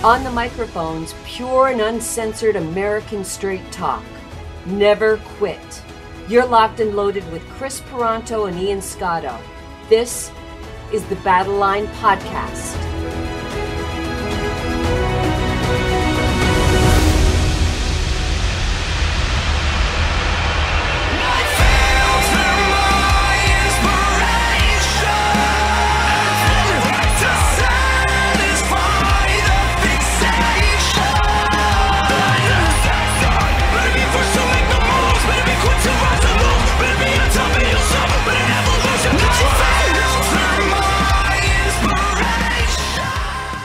On the microphones, pure and uncensored American straight talk. Never quit. You're locked and loaded with Chris Peranto and Ian Scotto. This is the Battleline Podcast.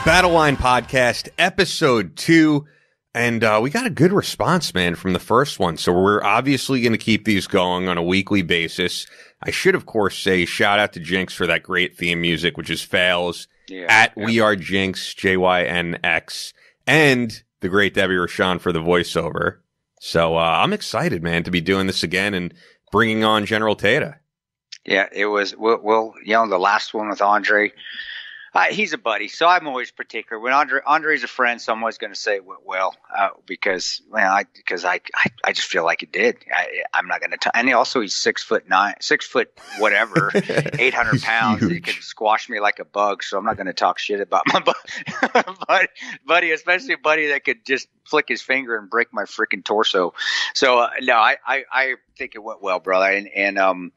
Battleline Podcast, Episode 2, and we got a good response, man, from the first one, so we're obviously going to keep these going on a weekly basis. I should, of course, say shout out to Jinx for that great theme music, which is Fails, We Are Jinx, JYNX, and the great Debbie Rashawn for the voiceover. So I'm excited, man, to be doing this again and bringing on General Tata. Yeah, it was, well, you know, the last one with Andre. He's a buddy, so I'm always particular. When Andre's a friend, so I'm always going to say it went well because I just feel like it did. I'm not going to. And he's 6'9", 6 foot whatever, 800 pounds. He could squash me like a bug. So I'm not going to talk shit about my buddy, especially a buddy that could just flick his finger and break my freaking torso. So no, I think it went well, brother. And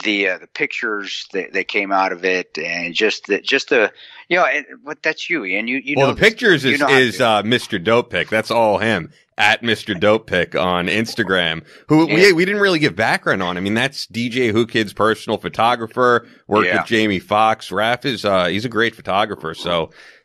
the pictures that came out of it, and but that's you, Ian. You well, know the pictures is Mr. Dope Pick. That's all him at Mr. Dope Pick on Instagram. Who we didn't really give background on. I mean, that's DJ Who Kid's personal photographer. Worked with Jamie Foxx. Raph is he's a great photographer.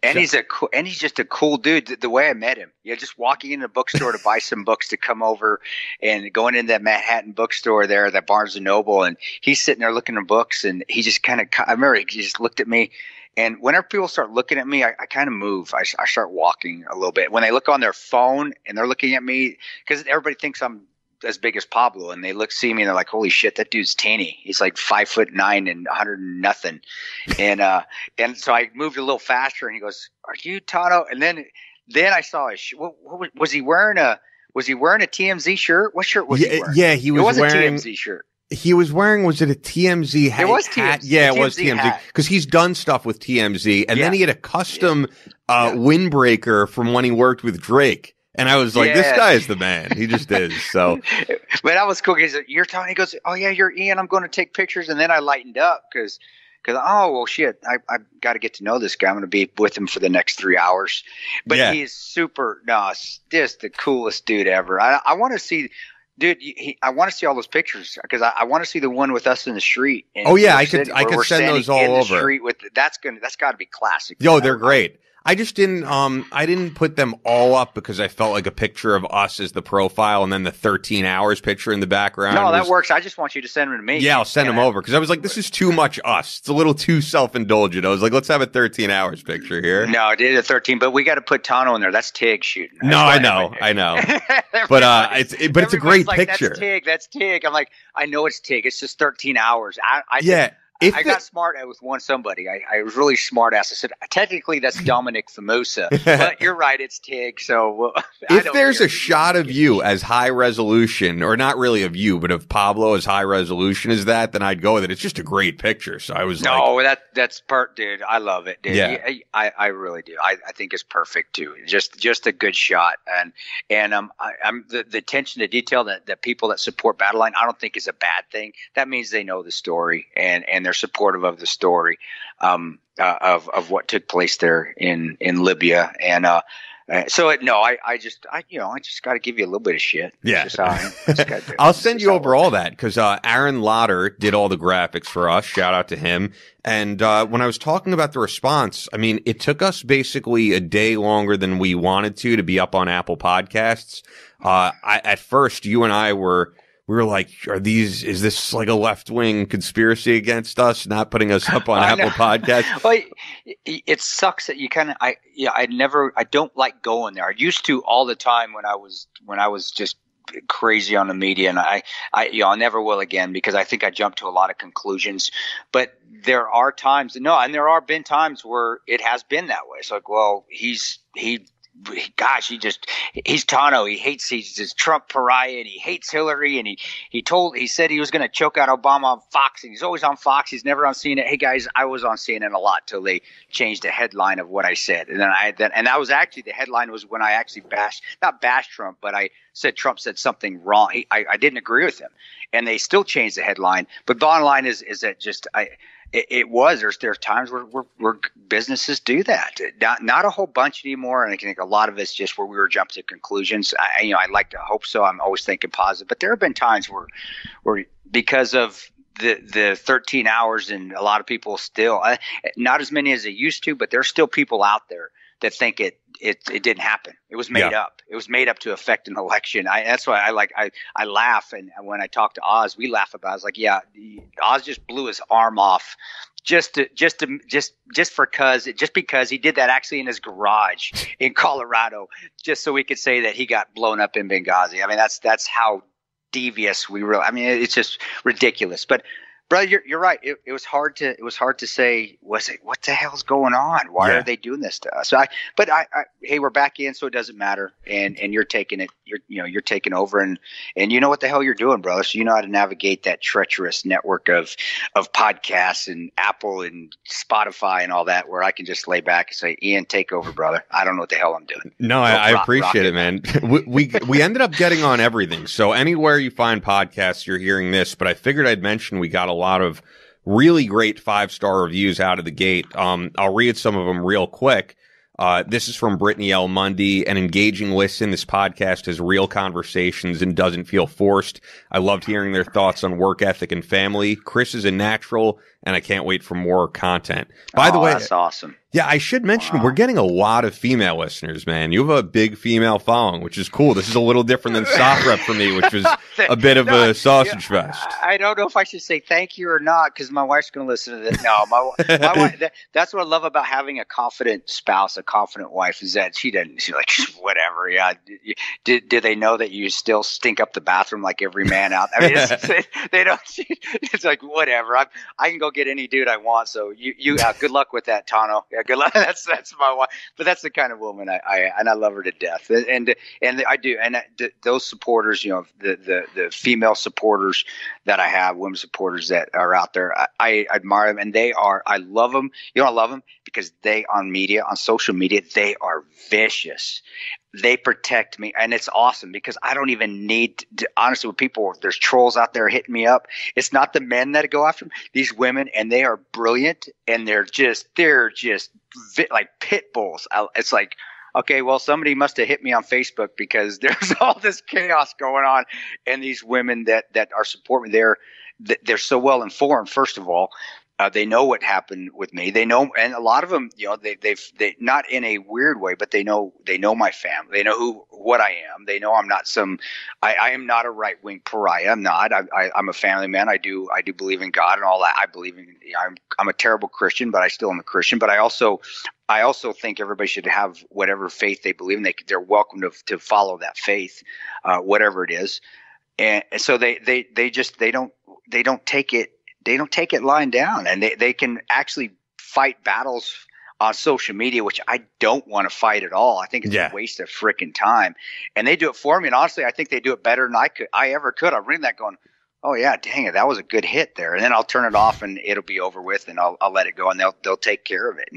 He's just a cool dude. The way I met him, just walking in the bookstore to buy some books to come over, and going into that Manhattan bookstore there, that Barnes and Noble, and he's sitting there looking at books, and he just I remember he just looked at me. And whenever people start looking at me, I kind of move. I start walking a little bit. When they look on their phone and they're looking at me, because everybody thinks I'm as big as Pablo, and they see me and they're like, "Holy shit, that dude's teeny. He's like 5'9" and 100 and nothing." And so I moved a little faster, and he goes, "Are you Tata?" And then I saw what was he wearing? Was he wearing a TMZ shirt? What shirt was he wearing? Yeah, he was wearing a TMZ shirt. He was wearing, was it a TMZ hat? It was TMZ. Yeah, it was TMZ. Because he's done stuff with TMZ. And then he had a custom windbreaker from when he worked with Drake. And I was like, this guy is the man. He just is. So, but that was cool. He said, "You're Tony." He goes, "Oh, yeah, you're Ian. I'm going to take pictures." And then I lightened up because oh, well, shit, I've got to get to know this guy. I'm going to be with him for the next 3 hours. But he is just the coolest dude ever. I want to see. Dude, I want to see all those pictures because I want to see the one with us in the street. I could send those all over. That's got to be classic. Yo, they're great. I just didn't put them all up because I felt like a picture of us as the profile and then the 13 hours picture in the background. No, that works. I just want you to send them to me. Yeah, I'll send them over because I was like, this is too much us. It's a little too self-indulgent. I was like, let's have a 13 hours picture here. No, I did a 13, but we got to put Tano in there. That's Tig shooting. I know. But it's a great picture. That's Tig. I'm like, I know it's Tig. It's just 13 hours. I got smart with somebody. I was really smart ass. I said, technically that's Dominic Famosa, but you're right. It's Tig. So if there's a shot of you as high resolution, or not really of you, but of Pablo as high resolution as that, then I'd go with it. It's just a great picture. So I was that's dude. I love it, dude. Yeah. I really do. I think it's perfect too. Just a good shot. And I'm the attention to detail that people that support Battleline, I don't think is a bad thing. That means they know the story and they're supportive of the story of what took place there in Libya. And I just got to give you a little bit of shit. Yeah. I'll send you over all that because Aaron Lotter did all the graphics for us. Shout out to him. And when I was talking about the response, I mean, it took us basically a day longer than we wanted to be up on Apple Podcasts. At first, you and I were like, is this like a left-wing conspiracy against us, not putting us up on Apple Podcasts? Well, it sucks that you kind of, I don't like going there. I used to all the time when I was just crazy on the media, and I never will again because I think I jumped to a lot of conclusions. But there are times, and there are been times where it has been that way. It's like, well, he gosh, he's Tano. He's this Trump pariah, and he hates Hillary. And he said he was going to choke out Obama on Fox, and he's always on Fox. He's never on CNN. Hey guys, I was on CNN a lot till they changed the headline of what I said. And then and that was actually, the headline was when I actually not bashed Trump, but I said Trump said something wrong. I didn't agree with him, and they still changed the headline. But bottom line is that just there's times where businesses do that. Not a whole bunch anymore, and I think a lot of it's just where we were jumping to conclusions. I like to hope so. I'm always thinking positive, but there have been times where because of the 13 hours, and a lot of people still not as many as they used to, but there's still people out there that think it didn't happen. It was made up. It was made up to affect an election. That's why I laugh. And when I talk to Oz, we laugh about it. I was like, yeah, Oz just blew his arm off just because he did that actually in his garage in Colorado, just so we could say that he got blown up in Benghazi. I mean, that's how devious we really, I mean, it's just ridiculous. But brother, you're right. It was hard to say, what the hell's going on? Why are they doing this to us? Hey, we're back in, so it doesn't matter. And you're taking it, you're taking over, and you know what the hell you're doing, brother. So you know how to navigate that treacherous network of podcasts and Apple and Spotify and all that, where I can just lay back and say, Ian, take over, brother. I don't know what the hell I'm doing. No, I appreciate it, man. We ended up getting on everything. So anywhere you find podcasts, you're hearing this, but I figured I'd mention we got a lot of really great 5-star reviews out of the gate. I'll read some of them real quick. This is from Brittany L. Mundy. An engaging listen. This podcast has real conversations and doesn't feel forced. I loved hearing their thoughts on work ethic and family. Chris is a natural, and I can't wait for more content. By the way, that's awesome. Yeah, I should mention we're getting a lot of female listeners, man. You have a big female following, which is cool. This is a little different than Soft Rep for me, which was a bit of a sausage fest. I don't know if I should say thank you or not, because my wife's going to listen to this. No, my wife. That's what I love about having a confident spouse, a confident wife, is that she's like, whatever. Yeah. Do they know that you still stink up the bathroom like every man out? I mean, they don't. It's like, whatever. I can go get any dude I want. So you good luck with that, Tano. Yeah, good luck. That's my wife. But that's the kind of woman I love her to death. And I do. And those supporters, the female supporters that I have, women supporters that are out there, I admire them, and I love them. I love them because on social media, they are vicious. They protect me, and it's awesome because I don't even need to, honestly, with there's trolls out there hitting me up. It's not the men that go after them, these women, and they are brilliant, and they're just like pit bulls. It's like, okay, well, somebody must have hit me on Facebook because there's all this chaos going on, and these women that are supporting me, they're so well informed. First of all, they know what happened with me. They know, and a lot of them, they not in a weird way, but they know my family. They know what I am. They know I'm not I am not a right wing pariah. I'm not. I'm a family man. I do believe in God and all that. I believe in. I'm a terrible Christian, but I still am a Christian. But I also think everybody should have whatever faith they believe in. They're welcome to follow that faith, whatever it is. And so they don't take it. They don't take it lying down, and they can actually fight battles on social media, which I don't want to fight at all. I think it's a waste of freaking time, and they do it for me. And honestly, I think they do it better than I ever could. I'm reading that going, oh yeah, dang it, that was a good hit there. And then I'll turn it off, and it'll be over with, and I'll let it go, and they'll take care of it.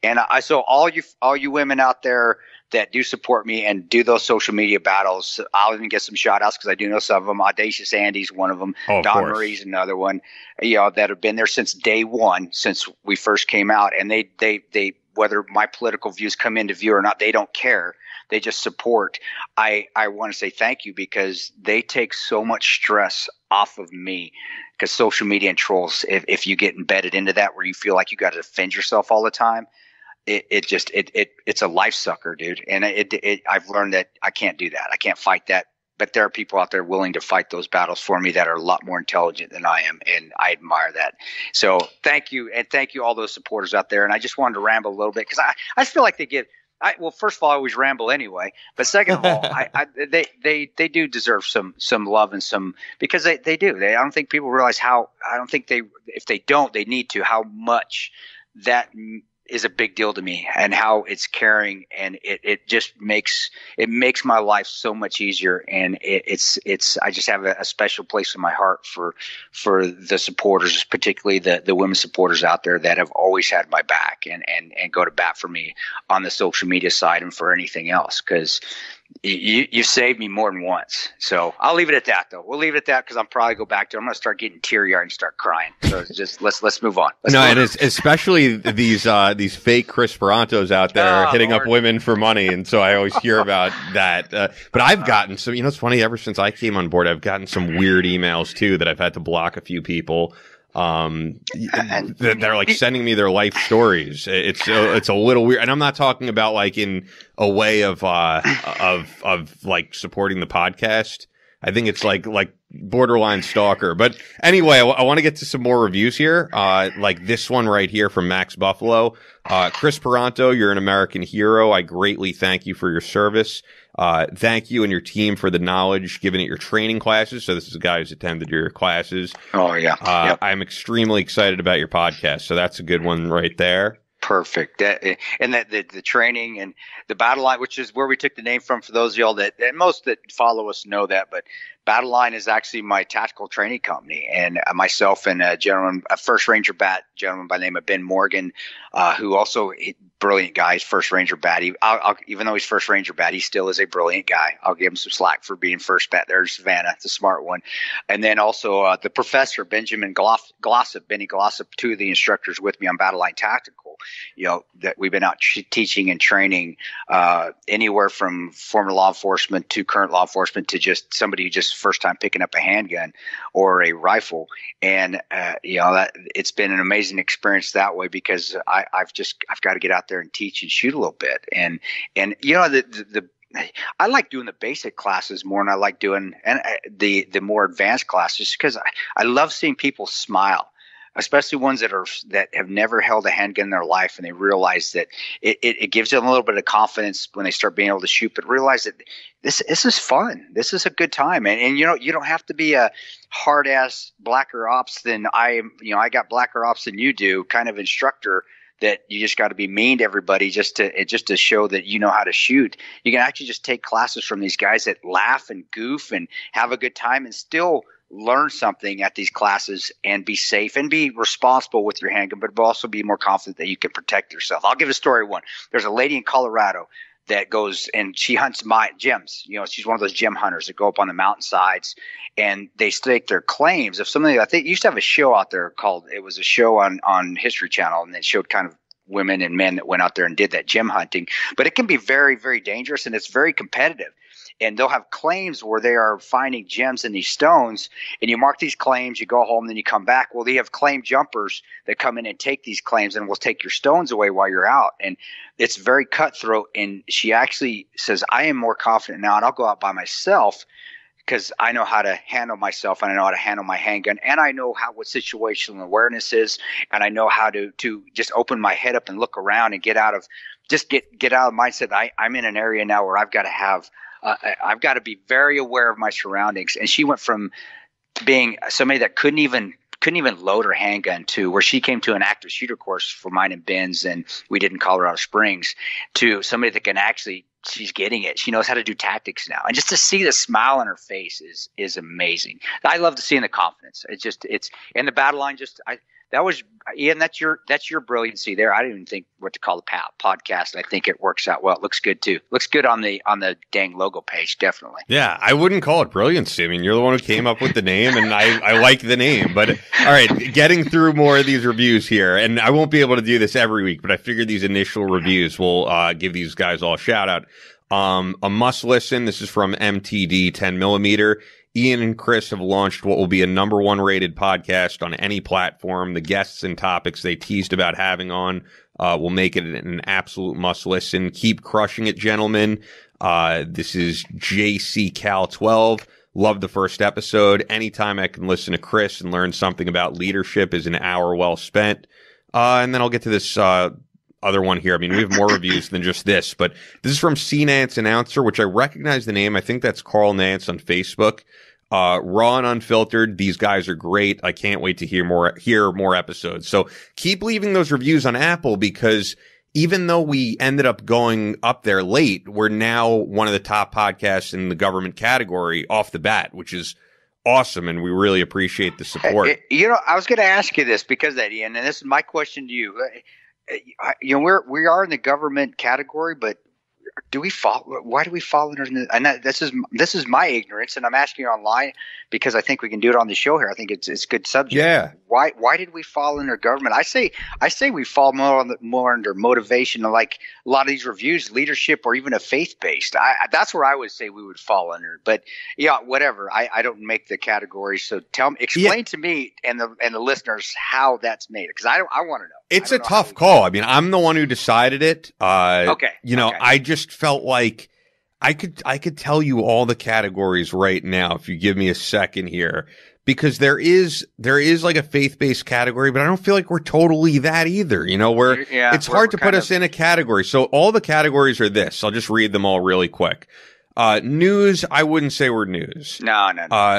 And so all you women out there that do support me and do those social media battles, I'll even get some shout outs because I do know some of them. Audacious Andy's one of them. Oh, Don Marie's another one, that have been there since day one, since we first came out. And they whether my political views come into view or not, they don't care. They just support. I want to say thank you because they take so much stress off of me, because social media and trolls, if you get embedded into that where you feel like you got to defend yourself all the time, it's a life sucker, dude. And I've learned that I can't do that. I can't fight that. But there are people out there willing to fight those battles for me that are a lot more intelligent than I am, and I admire that. So thank you, and thank you all those supporters out there. And I just wanted to ramble a little bit because I feel like they give. Well, first of all, I always ramble anyway. But second of all, they do deserve some love and some, because they do. I don't think people realize how. I don't think if they don't, they need to, how much that is a big deal to me, and how it's caring, and it just makes my life so much easier. And it's I just have a special place in my heart for the supporters, particularly the women supporters out there that have always had my back and go to bat for me on the social media side and for anything else, because you saved me more than once. So I'll leave it at that, though. We'll leave it at that, because I'm probably go back to. I'm going to start getting teary-eyed and start crying. So it's just let's move on. And especially these fake Chris Perantos out there hitting up women for money, and so I always hear about that. But I've gotten some. It's funny. Ever since I came on board, I've gotten some weird emails too that I've had to block a few people. They're like sending me their life stories. It's a little weird, and I'm not talking about like in a way of like supporting the podcast. I think it's like borderline stalker. But anyway, I want to get to some more reviews here. Like this one right here from Max Buffalo. Chris Peranto, you're an American hero. I greatly thank you for your service. Thank you and your team for the knowledge given at your training classes. So this is a guy who's attended your classes. Oh, yeah. Yep. I'm extremely excited about your podcast. So that's a good one right there. Perfect. The training and the Battleline, which is where we took the name from, for those of y'all that most that follow us know that, but Battleline is actually my tactical training company, and myself and a First Ranger Bat gentleman by the name of Ben Morgan, who also brilliant guy. He's First Ranger Bat. Even though he's First Ranger Bat, he still is a brilliant guy. I'll give him some slack for being First Bat there in Savannah, the smart one. And then also the professor, Benny Glossop, two of the instructors with me on Battleline Tactical, that we've been out teaching and training anywhere from former law enforcement to current law enforcement to just somebody who just first time picking up a handgun or a rifle. And that it's been an amazing experience that way, because I've got to get out there and teach and shoot a little bit. And I like doing the basic classes more than I like doing the more advanced classes, because I love seeing people smile, especially ones that have never held a handgun in their life, and they realize that it gives them a little bit of confidence when they start being able to shoot, but realize that this is fun. This is a good time. And you don't have to be a hard ass blacker ops than I got blacker ops than you do kind of instructor, that you just got to be mean to everybody just to show that you know how to shoot. You can actually just take classes from these guys that laugh and goof and have a good time and still learn something at these classes and be safe and be responsible with your handgun, but also be more confident that you can protect yourself. I'll give a story one. There's a lady in Colorado that goes and she hunts gems. She's one of those gem hunters that go up on the mountainsides, and they stake their claims of something. I think used to have a show out there it was a show on History Channel, and it showed kind of women and men that went out there and did that gem hunting. But it can be very, very dangerous, and it's very competitive. And they'll have claims where they are finding gems in these stones, and you mark these claims, you go home, then you come back. Well, they have claim jumpers that come in and take these claims and will take your stones away while you're out. And it's very cutthroat. And she actually says, I am more confident now, and I'll go out by myself because I know how to handle myself, and I know how to handle my handgun, and I know what situational awareness is, and I know how to just open my head up and look around and get out of the mindset. I'm in an area now where I've got to be very aware of my surroundings. And she went from being somebody that couldn't even load her handgun to where she came to an active shooter course for mine and Ben's, and we did in Colorado Springs, to somebody that can actually, she's getting it. She knows how to do tactics now. And just to see the smile on her face is amazing. I love to see the confidence. It's and the Battleline Ian, that's your brilliancy there. I didn't even think what to call the podcast. I think it works out well. It looks good too. Looks good on the dang logo page, definitely. Yeah, I wouldn't call it brilliancy. I mean, you're the one who came up with the name, and I like the name. But all right, getting through more of these reviews here, and I won't be able to do this every week, but I figured these initial reviews will give these guys all a shout out. A must listen. This is from MTD 10mm. Ian and Chris have launched what will be a #1 rated podcast on any platform. The guests and topics they teased about having on will make it an absolute must listen. Keep crushing it, gentlemen. This is JC Cal 12. Love the first episode. Anytime I can listen to Chris and learn something about leadership is an hour well spent. And then I'll get to this other one here. I mean, we have more reviews than just this, but this is from C Nance Announcer, which I recognize the name. I think that's Carl Nance on Facebook. raw and unfiltered. These guys are great. I can't wait to hear more episodes. So keep leaving those reviews on Apple, because even though we ended up going up there late, we're now one of the top podcasts in the government category off the bat, which is awesome. And we really appreciate the support. I was going to ask you this because of that, Ian, and this is my question to you. We are in the government category, but why do we fall under this? And this is my ignorance, and I'm asking you online because I think we can do it on the show here. I think it's a good subject. Yeah. Why did we fall under government? I say we fall more under motivation, like a lot of these reviews, leadership, or even a faith-based. That's where I would say we would fall under. But yeah, whatever. I don't make the category. So explain to me and the listeners how that's made, because I want to know. It's a tough call. I mean, I'm the one who decided it. Okay. I just felt like I could tell you all the categories right now if you give me a second here, because there is like a faith-based category, but I don't feel like we're totally that either. It's hard to put us in a category. So all the categories are this. I'll just read them all really quick. News, I wouldn't say we're news. No.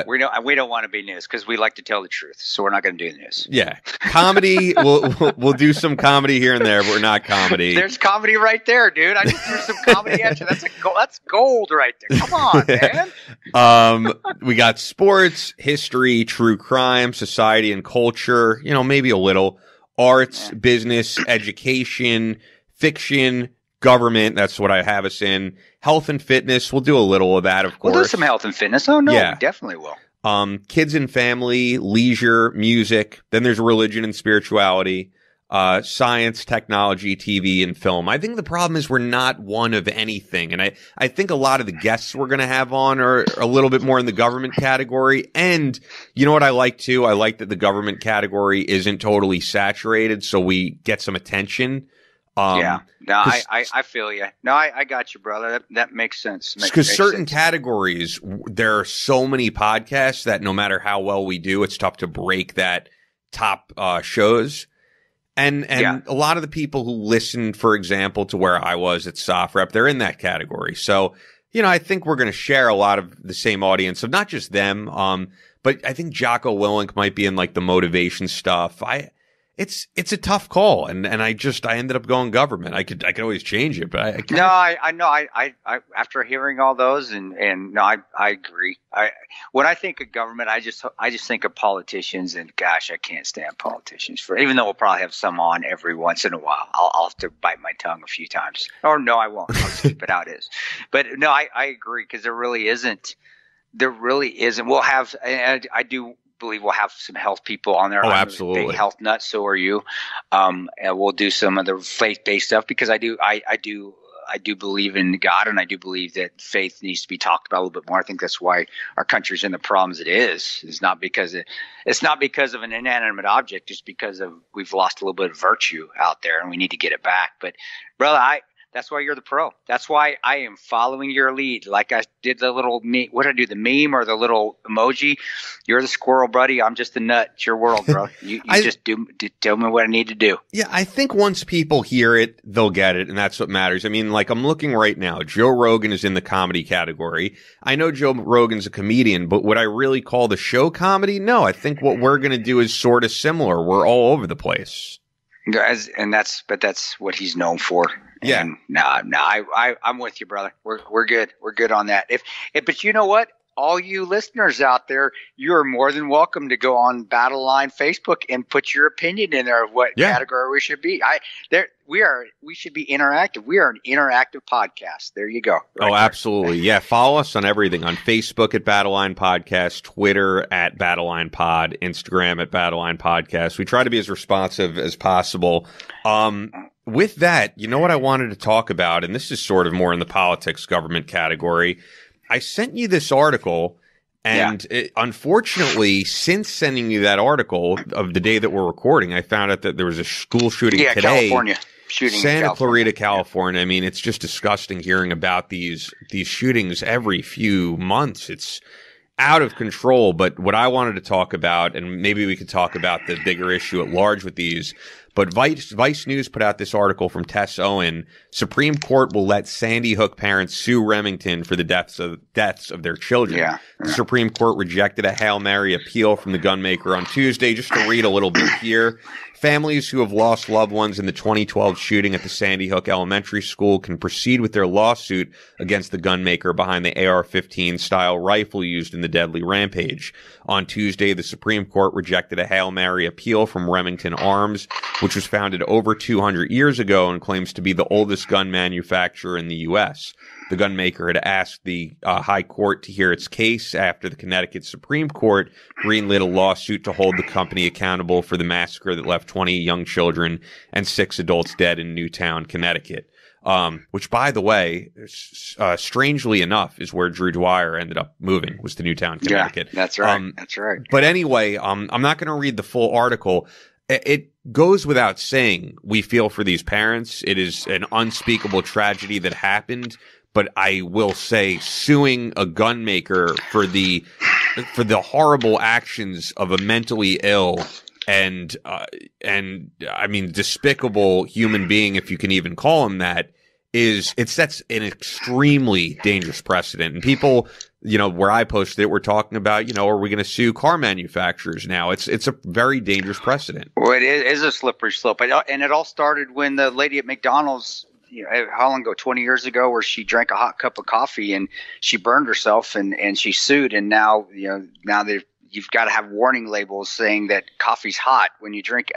We don't want to be news because we like to tell the truth. So we're not going to do news. Yeah. Comedy, we'll do some comedy here and there, but we're not comedy. There's comedy right there, dude. I just threw some comedy at you. That's gold right there. Come on, man. We got sports, history, true crime, society and culture, maybe a little arts, business, education, fiction, government. That's what I have us in. Health and fitness. We'll do a little of that, of course. We'll do some health and fitness. Oh, no, we definitely will. Kids and family, leisure, music. Then there's religion and spirituality, science, technology, TV, and film. I think the problem is we're not one of anything. And I think a lot of the guests we're going to have on are a little bit more in the government category. And you know what I like too? I like that the government category isn't totally saturated, so we get some attention. I feel you. No, I got you, brother. That makes sense. Because certain categories, there are so many podcasts that no matter how well we do, it's tough to break that top shows. And a lot of the people who listen, for example, to where I was at SOFREP, they're in that category. So, I think we're going to share a lot of the same audience of not just them. But I think Jocko Willink might be in like the motivation stuff. It's a tough call, and I ended up going government. I could always change it, but I can't. No, I know. I after hearing all those, and no, I agree. When I think of government, I just think of politicians, and gosh, I can't stand politicians. Even though we'll probably have some on every once in a while, I'll have to bite my tongue a few times. Or no, I won't. I'll just keep it out as. But no, I agree, because there really isn't. We'll have. And I do believe we'll have some health people on there. Oh, I'm absolutely. a big health nut. So are you. And we'll do some of the faith-based stuff, because I do believe in God, and I do believe that faith needs to be talked about a little bit more. I think that's why our country's in the problems it is. It's not because of an inanimate object, just because we've lost a little bit of virtue out there, and we need to get it back. But brother, that's why you're the pro. That's why I am following your lead. Like I did the little what did I do? The meme or the little emoji? You're the squirrel, buddy. I'm just the nut. It's your world, bro. You just tell me what I need to do. Yeah, I think once people hear it, they'll get it, and that's what matters. I mean, like I'm looking right now. Joe Rogan is in the comedy category. I know Joe Rogan's a comedian, but would I really call the show comedy? No, I think what we're going to do is sort of similar. We're all over the place. That's what he's known for. Yeah. And I'm with you, brother. We're good. We're good on that. But you know what? All you listeners out there, you're more than welcome to go on Battleline Facebook and put your opinion in there of what category we should be. We should be interactive. We are an interactive podcast. There you go. Absolutely. Yeah. Follow us on everything, on Facebook at Battleline Podcast, Twitter at Battleline Pod, Instagram at Battleline Podcast. We try to be as responsive as possible. With that, you know what I wanted to talk about, and this is sort of more in the politics government category. I sent you this article, and unfortunately, since sending you that article of the day that we're recording, I found out that there was a school shooting today. California shooting. Santa Clarita, California. I mean, it's just disgusting hearing about these shootings every few months. It's out of control. But what I wanted to talk about, and maybe we could talk about the bigger issue at large with these, But Vice News put out this article from Tess Owen. Supreme Court will let Sandy Hook parents sue Remington for the deaths of their children. Yeah. The Supreme Court rejected a Hail Mary appeal from the gunmaker on Tuesday. Just to read a little bit here. Families who have lost loved ones in the 2012 shooting at the Sandy Hook Elementary School can proceed with their lawsuit against the gunmaker behind the AR-15 style rifle used in the deadly rampage. On Tuesday, the Supreme Court rejected a Hail Mary appeal from Remington Arms, which was founded over 200 years ago and claims to be the oldest gun manufacturer in the U.S. The gunmaker had asked the High Court to hear its case after the Connecticut Supreme Court greenlit a lawsuit to hold the company accountable for the massacre that left 20 young children and 6 adults dead in Newtown, Connecticut. Which, by the way, strangely enough, is where Drew Dwyer ended up moving, was to Newtown, Connecticut. Yeah, that's right. That's right. But anyway, I'm not going to read the full article. It goes without saying, we feel for these parents. It is an unspeakable tragedy that happened. But I will say, suing a gunmaker for the horrible actions of a mentally ill and I mean despicable human being, if you can even call him that, it sets an extremely dangerous precedent. And people, where I posted it, we're talking about, are we going to sue car manufacturers now? It's a very dangerous precedent. Well, it is a slippery slope, and it all started when the lady at McDonald's. How long ago? 20 years ago, where she drank a hot cup of coffee and she burned herself, and she sued. And now, you've got to have warning labels saying that coffee's hot when you drink.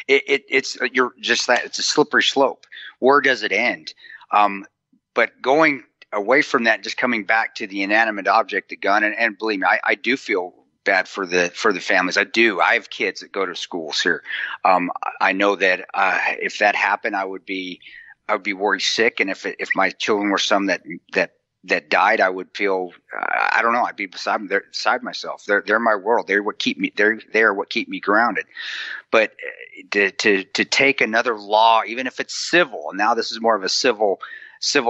It's a slippery slope. Where does it end? But going away from that, just coming back to the inanimate object, the gun, and believe me, I do feel bad for the families. I do. I have kids that go to schools here. I know that if that happened, I would be worried sick, and if my children were some that died, I would feel I don't know. I'd be beside myself. They're my world. They're what keep me. They're what keep me grounded. But to take another law, even if it's civil, now this is more of a civil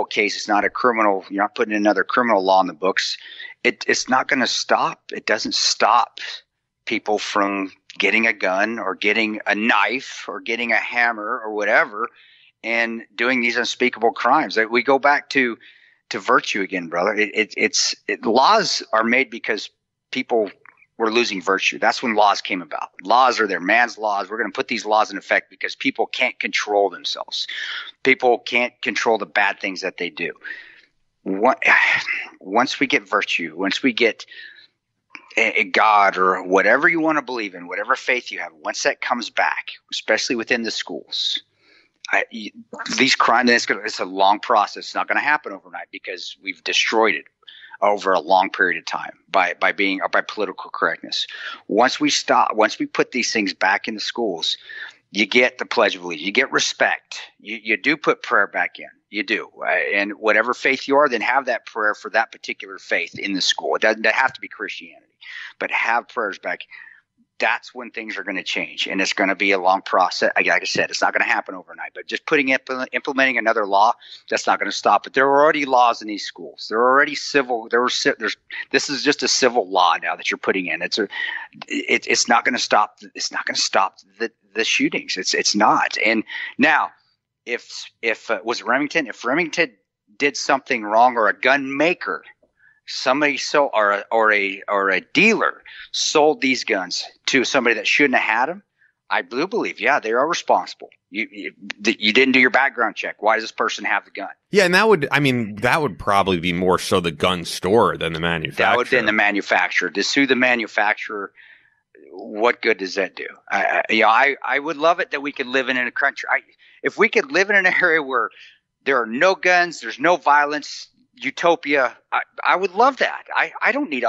case. It's not a criminal. You're not putting another criminal law in the books. It's not going to stop. It doesn't stop people from getting a gun or getting a knife or getting a hammer or whatever, and doing these unspeakable crimes. We go back to virtue again, brother. Laws are made because people were losing virtue. That's when laws came about. Laws are there, man's laws. We're going to put these laws in effect because people can't control themselves. People can't control the bad things that they do. Once we get virtue, once we get a God or whatever you want to believe in, whatever faith you have, once that comes back, especially within the schools, these crimes, it's a long process. It's not going to happen overnight because we've destroyed it over a long period of time by political correctness. Once we put these things back in the schools, you get the Pledge of Allegiance, you get respect. You do put prayer back in. You do. And whatever faith you are, then have that prayer for that particular faith in the school. It doesn't have to be Christianity, but have prayers back. That's when things are going to change, and it's going to be a long process. Like I said, it's not going to happen overnight. But just implementing another law, that's not going to stop it. There are already laws in these schools. There are already civil. This is just a civil law now that you're putting in. It's not going to stop. It's not going to stop the shootings. It's not. And now, if was it Remington? If Remington did something wrong, or a gun maker, somebody or a dealer sold these guns to somebody that shouldn't have had them, I do believe, they are responsible. You didn't do your background check. Why does this person have the gun? Yeah, and that would probably be more so the gun store than the manufacturer. That would have been the manufacturer. To sue the manufacturer, what good does that do? I would love it that we could live in a country. If we could live in an area where there are no guns, there's no violence, utopia, I would love that. I don't need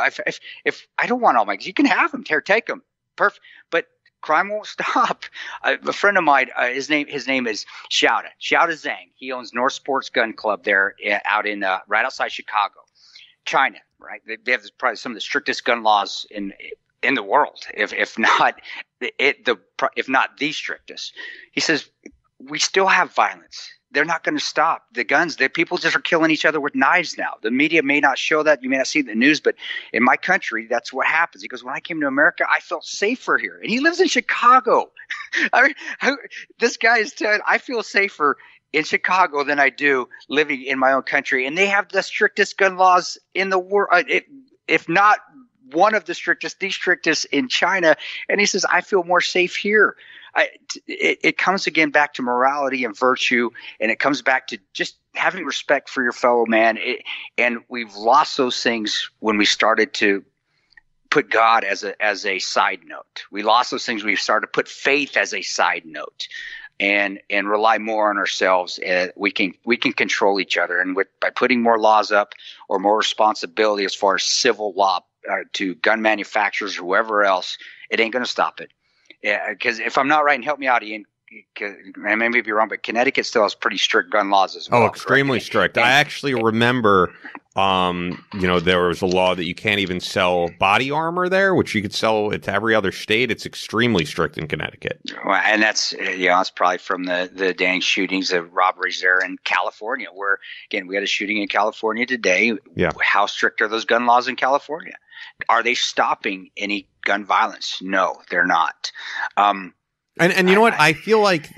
if I don't want all my guns. You can have them. Take them. Perfect. But crime won't stop. A friend of mine, his name is Shouta Zhang. He owns North Sports Gun Club there out in right outside Chicago, China. Right, they have probably some of the strictest gun laws in the world, if not the strictest. He says we still have violence. they're not going to stop. The guns, the people just are killing each other with knives now. The media may not show that. You may not see it in the news, but in my country, that's what happens. He goes, when I came to America, I felt safer here. And he lives in Chicago. I mean, this guy is telling, I feel safer in Chicago than I do living in my own country. And they have the strictest gun laws in the world, if not one of the strictest, the strictest in China. And he says, I feel more safe here. It comes again back to morality and virtue, and it comes back to just having respect for your fellow man. And we've lost those things when we started to put God as a side note. We lost those things when we started to put faith as a side note, and rely more on ourselves. We can control each other, and by putting more laws up or more responsibility as far as civil law to gun manufacturers, whoever else, it ain't going to stop it. Yeah, because if I'm not right, and help me out, Ian, I may be wrong, but Connecticut still has pretty strict gun laws as well. Oh, extremely strict. I actually remember, there was a law that you can't even sell body armor there, which you could sell to every other state. It's extremely strict in Connecticut. Well, and that's probably from the dang shootings, the robberies there in California, where, again, we had a shooting in California today. Yeah. How strict are those gun laws in California? Are they stopping any gun violence? No, they're not. And you know what? I feel like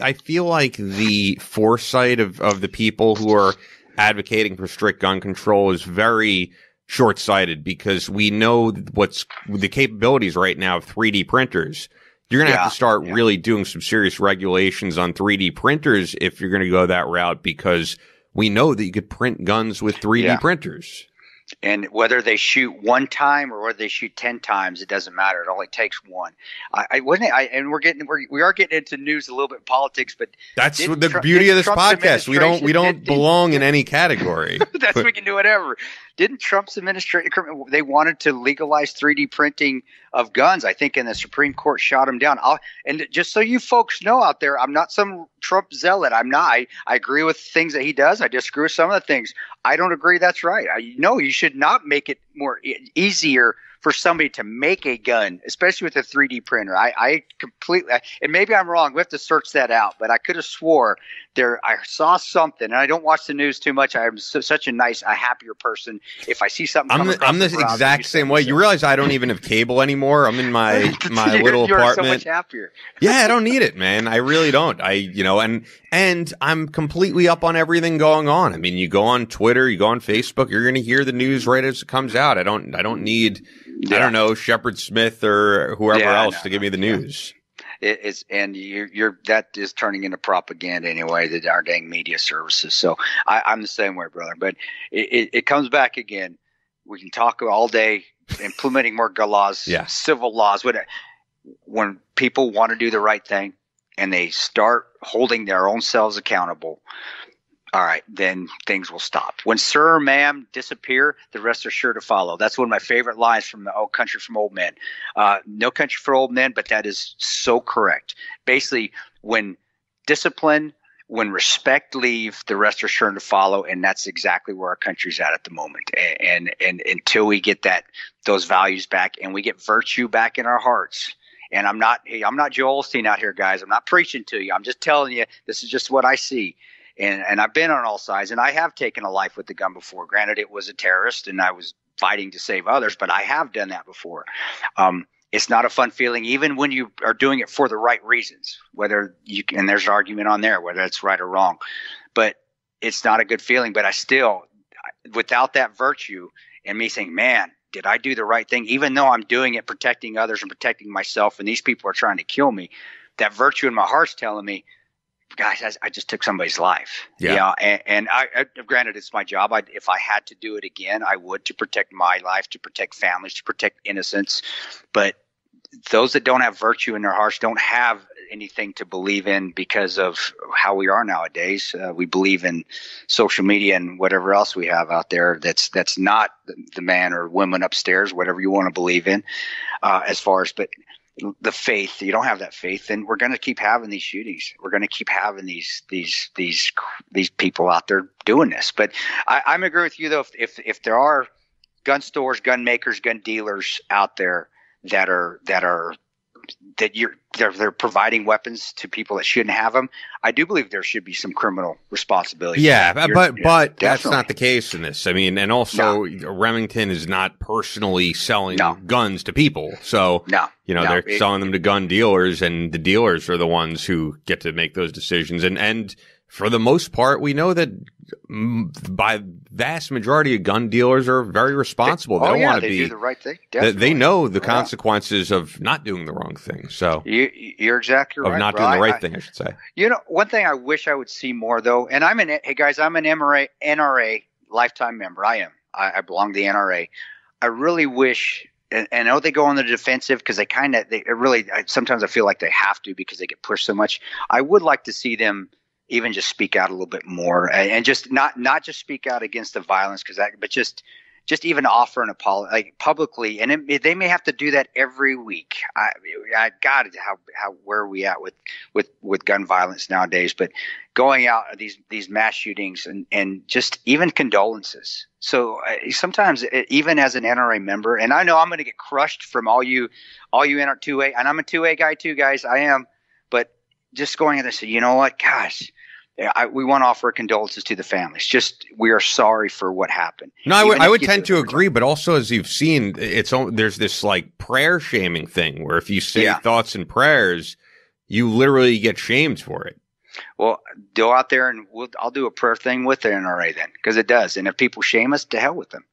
the foresight of the people who are advocating for strict gun control is very short-sighted, because we know what's the capabilities right now of 3D printers. You're going to have to start really doing some serious regulations on 3D printers if you're going to go that route, because we know that you could print guns with 3D printers. And whether they shoot one time or whether they shoot 10 times, it doesn't matter. It only takes one. We are getting into news, a little bit politics, but that's the beauty of this podcast. We don't belong in any category. We can do whatever. Didn't Trump's administration, they wanted to legalize 3D printing of guns, I think, and the Supreme Court shot him down. And just so you folks know out there, I'm not some Trump zealot. I'm not. I agree with things that he does. I disagree with some of the things. I don't agree that's right. No, you should not make it more easier for somebody to make a gun, especially with a 3D printer. I completely, and maybe I'm wrong. We have to search that out, but I could have swore I saw something, and I don't watch the news too much. I'm such a happier person. If I see something, I'm the exact same way. You realize I don't even have cable anymore. I'm in my little apartment. So much happier. Yeah, I don't need it, man. I really don't. And I'm completely up on everything going on. I mean, you go on Twitter, you go on Facebook, you're going to hear the news right as it comes out. I don't need, I don't know, Shepard Smith or whoever else to give me the news. It is, and that is turning into propaganda anyway, our dang media services. So I'm the same way, brother. But it comes back again. We can talk all day implementing more gun laws, civil laws. When people want to do the right thing and they start holding their own selves accountable, all right, then things will stop. When sir or ma'am disappear, the rest are sure to follow. That's one of my favorite lines from the Country for Old Men. No Country for Old Men, but that is so correct. Basically, when discipline, when respect leave, the rest are sure to follow, and that's exactly where our country's at the moment. And until we get those values back and we get virtue back in our hearts. And I'm not Joel Osteen out here, guys. I'm not preaching to you. I'm just telling you this is just what I see. And I've been on all sides, and I have taken a life with the gun before. Granted, it was a terrorist, and I was fighting to save others, but I have done that before. It's not a fun feeling, even when you are doing it for the right reasons. And there's an argument on there whether it's right or wrong, but it's not a good feeling. But without that virtue, and me saying, "Man, did I do the right thing?" Even though I'm doing it, protecting others and protecting myself, and these people are trying to kill me, that virtue in my heart's telling me, guys, I just took somebody's life. Yeah. And I granted, it's my job. If I had to do it again, I would, to protect my life, to protect families, to protect innocence. But those that don't have virtue in their hearts don't have anything to believe in because of how we are nowadays. We believe in social media and whatever else we have out there. That's not the man or woman upstairs, whatever you want to believe in, but the faith, you don't have that faith, then we're going to keep having these shootings. We're going to keep having these people out there doing this. But I'm agree with you though. If there are gun stores, gun makers, gun dealers out there that are they're providing weapons to people that shouldn't have them, I do believe there should be some criminal responsibility. Yeah, but that's definitely not the case in this. I mean, and also Remington is not personally selling guns to people. So, they're selling them to gun dealers, and the dealers are the ones who get to make those decisions. And for the most part, we know that by vast majority of gun dealers are very responsible. They don't want to be do the right thing. They know the consequences of not doing the wrong thing. So you're exactly right. Of not doing the right thing, I should say. One thing I wish I would see more though, and I'm an NRA lifetime member. I am. I belong to the NRA. I really wish. And I know they go on the defensive because sometimes I feel like they have to because they get pushed so much. I would like to see them even just speak out a little bit more and just not just speak out against the violence but just even offer an apology like publicly. And they may have to do that every week. I got it. Where are we at with gun violence nowadays? But going out these mass shootings and just even condolences. So sometimes even as an NRA member, and I know I'm going to get crushed from all you NRA 2A, and I'm a 2A guy too, guys. I am, but just going in there and say, you know what, gosh, we want to offer condolences to the families. Just we are sorry for what happened. No, I would tend to agree, but also as you've seen, there's this like prayer shaming thing where if you say thoughts and prayers, you literally get shamed for it. Well, go out there and I'll do a prayer thing with the NRA then, because it does. And if people shame us, to hell with them.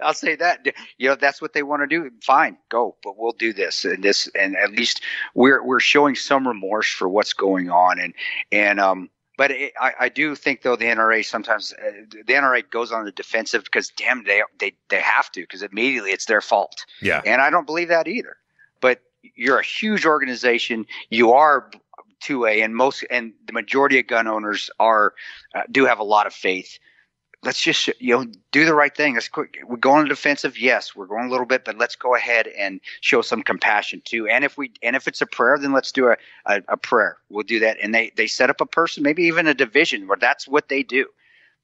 I'll say that. That's what they want to do. Fine, go. But we'll do this, and at least we're showing some remorse for what's going on. But I do think though the NRA sometimes the NRA goes on the defensive because damn they have to, because immediately it's their fault. Yeah. And I don't believe that either. But you're a huge organization. You are 2A, and the majority of gun owners do have a lot of faith. Let's just do the right thing. We're going on the defensive. Yes, we're going a little bit, but let's go ahead and show some compassion too. And if it's a prayer, then let's do a prayer. We'll do that. And they set up a person, maybe even a division, where that's what they do.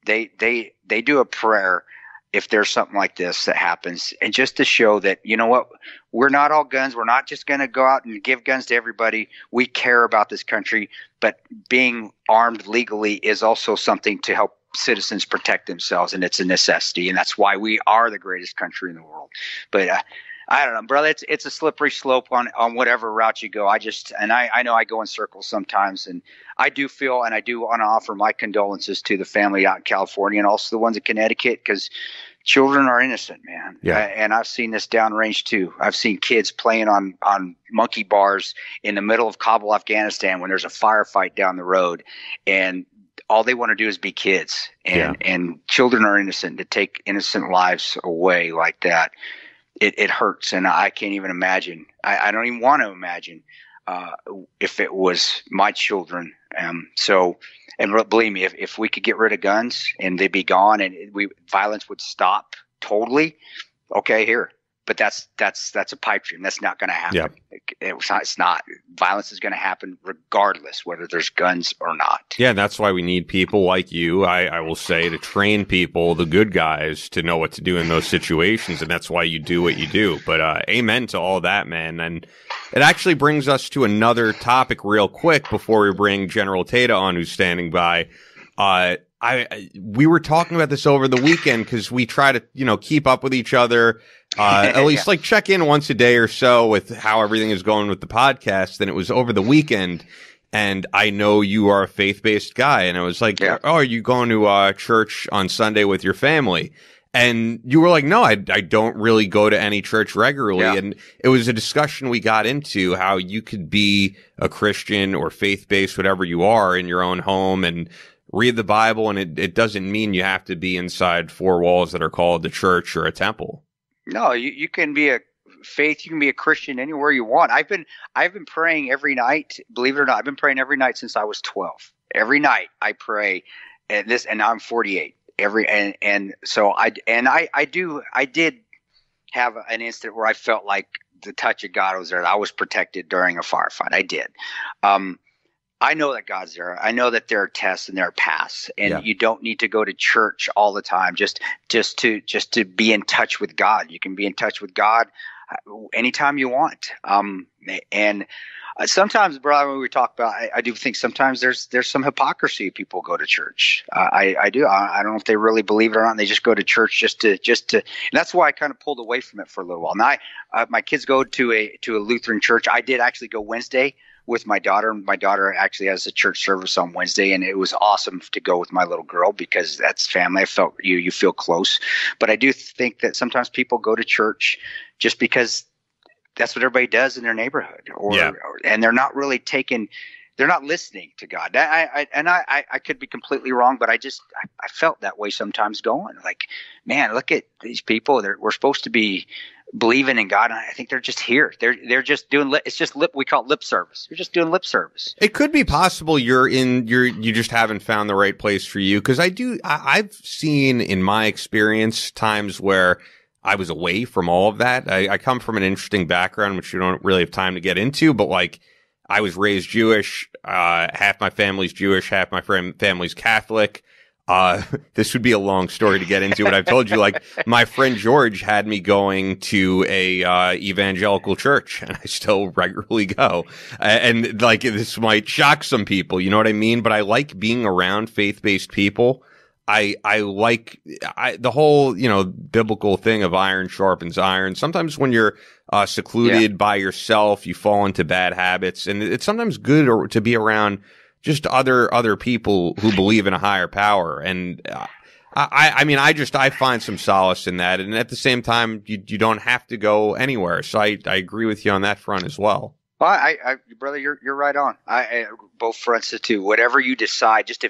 They do a prayer if there's something like this that happens, and just to show that, you know what, we're not all guns. We're not just going to go out and give guns to everybody. We care about this country, but being armed legally is also something to help citizens protect themselves, and it's a necessity, and that's why we are the greatest country in the world. But I don't know, brother. It's a slippery slope on whatever route you go. I know I go in circles sometimes, and I do feel, and I do want to offer my condolences to the family out in California and also the ones in Connecticut, because children are innocent, man. Yeah. And I've seen this downrange too. I've seen kids playing on monkey bars in the middle of Kabul, Afghanistan, when there's a firefight down the road, and all they want to do is be kids. And children are innocent. To take innocent lives away like that, it hurts. And I can't even imagine. I don't even want to imagine if it was my children. And believe me, if we could get rid of guns and they'd be gone and violence would stop totally, okay, here. But that's a pipe dream. That's not going to happen. Yeah. It's not. Violence is going to happen regardless whether there's guns or not. Yeah, that's why we need people like you, I will say, to train people, the good guys, to know what to do in those situations, and that's why you do what you do. But amen to all that, man. And it actually brings us to another topic real quick before we bring General Tata on, who's standing by. We were talking about this over the weekend because we try to, keep up with each other, at least like check in once a day or so with how everything is going with the podcast. And it was over the weekend, and I know you are a faith-based guy. And I was like, oh, are you going to church on Sunday with your family? And you were like, no, I don't really go to any church regularly. Yeah. And it was a discussion we got into how you could be a Christian or faith-based, whatever you are, in your own home and read the Bible, and it doesn't mean you have to be inside four walls that are called the church or a temple. No, you can be a faith. You can be a Christian anywhere you want. I've been praying every night. Believe it or not, I've been praying every night since I was 12. Every night I pray, and now I'm 48. So I did have an instant where I felt like the touch of God was there. I was protected during a firefight. I did. I know that God's there. I know that there are tests and there are paths, and you don't need to go to church all the time just to be in touch with God. You can be in touch with God anytime you want. And sometimes, brother, when we talk about, I do think sometimes there's some hypocrisy. People go to church. I do. I don't know if they really believe it or not. They just go to church just to. And that's why I kind of pulled away from it for a little while. Now, my kids go to a Lutheran church. I did actually go Wednesday with my daughter. My daughter actually has a church service on Wednesday, and it was awesome to go with my little girl because that's family. I felt you feel close. But I do think that sometimes people go to church just because that's what everybody does in their neighborhood, and they're not really they're not listening to God. I could be completely wrong, but I felt that way sometimes going like, man, look at these people. We're supposed to be believing in God. And I think they're just here. They're just doing, we call it lip service. You're just doing lip service. It could be possible you just haven't found the right place for you. Cause I've seen in my experience times where I was away from all of that. I come from an interesting background, which you don't really have time to get into, but like I was raised Jewish. Half my family's Jewish, half my family's Catholic. This would be a long story to get into, but I've told you, like, my friend George had me going to a evangelical church, and I still regularly go. And like, this might shock some people, you know what I mean? But I like being around faith-based people. I like the whole, biblical thing of iron sharpens iron. Sometimes when you're secluded by yourself, you fall into bad habits, and it's sometimes good to be around just other people who believe in a higher power. And I find some solace in that. And at the same time, you don't have to go anywhere. So I agree with you on that front as well. Well, brother, you're right on. Both fronts too. Whatever you decide, just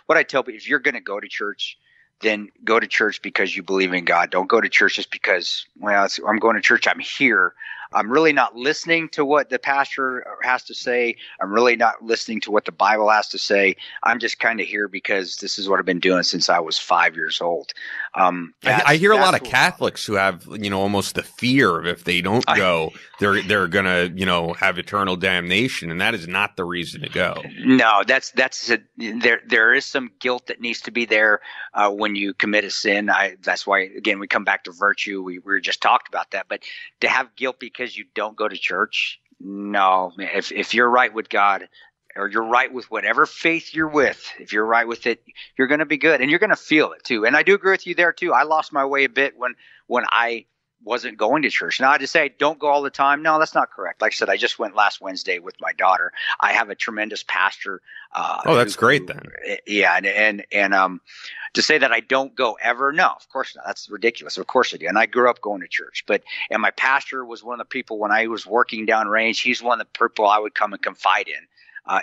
what I tell people, if you're going to go to church, then go to church because you believe in God. Don't go to church just because, I'm going to church. I'm here. I'm really not listening to what the pastor has to say. I'm really not listening to what the Bible has to say. I'm just kind of here because this is what I've been doing since I was 5 years old. I hear a lot of Catholics who have, almost the fear of if they don't go, they're gonna, have eternal damnation, and that is not the reason to go. No, there is some guilt that needs to be there when you commit a sin. That's why, again, we come back to virtue. We just talked about that, but to have guilt because you don't go to church, no. If you're right with God, or you're right with whatever faith you're with, if you're right with it, you're going to be good, and you're going to feel it too. And I do agree with you there too. I lost my way a bit when I wasn't going to church. Now, I just say don't go all the time. No, that's not correct. Like I said, I just went last Wednesday with my daughter. I have a tremendous pastor. That's great then. Yeah, and to say that I don't go ever, no, of course not. That's ridiculous. Of course I do. And I grew up going to church. And my pastor was one of the people when I was working downrange. He's one of the people I would come and confide in.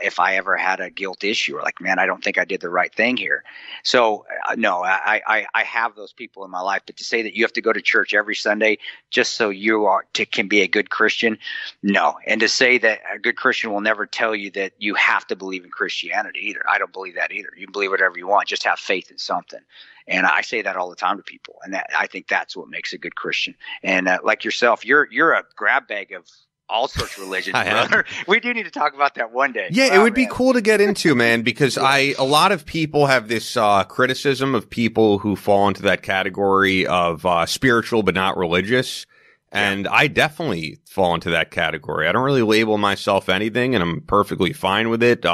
If I ever had a guilt issue or like, man, I don't think I did the right thing here. So no, I have those people in my life, but to say that you have to go to church every Sunday just so you can be a good Christian, no. And to say that a good Christian will never tell you that you have to believe in Christianity either. I don't believe that either. You can believe whatever you want, just have faith in something. And I say that all the time to people, and I think that's what makes a good Christian. And like yourself, you're a grab bag of all sorts of religions, brother. We do need to talk about that one day. Yeah, it would be cool to get into, man, because a lot of people have this criticism of people who fall into that category of spiritual but not religious. And I definitely fall into that category. I don't really label myself anything, and I'm perfectly fine with it.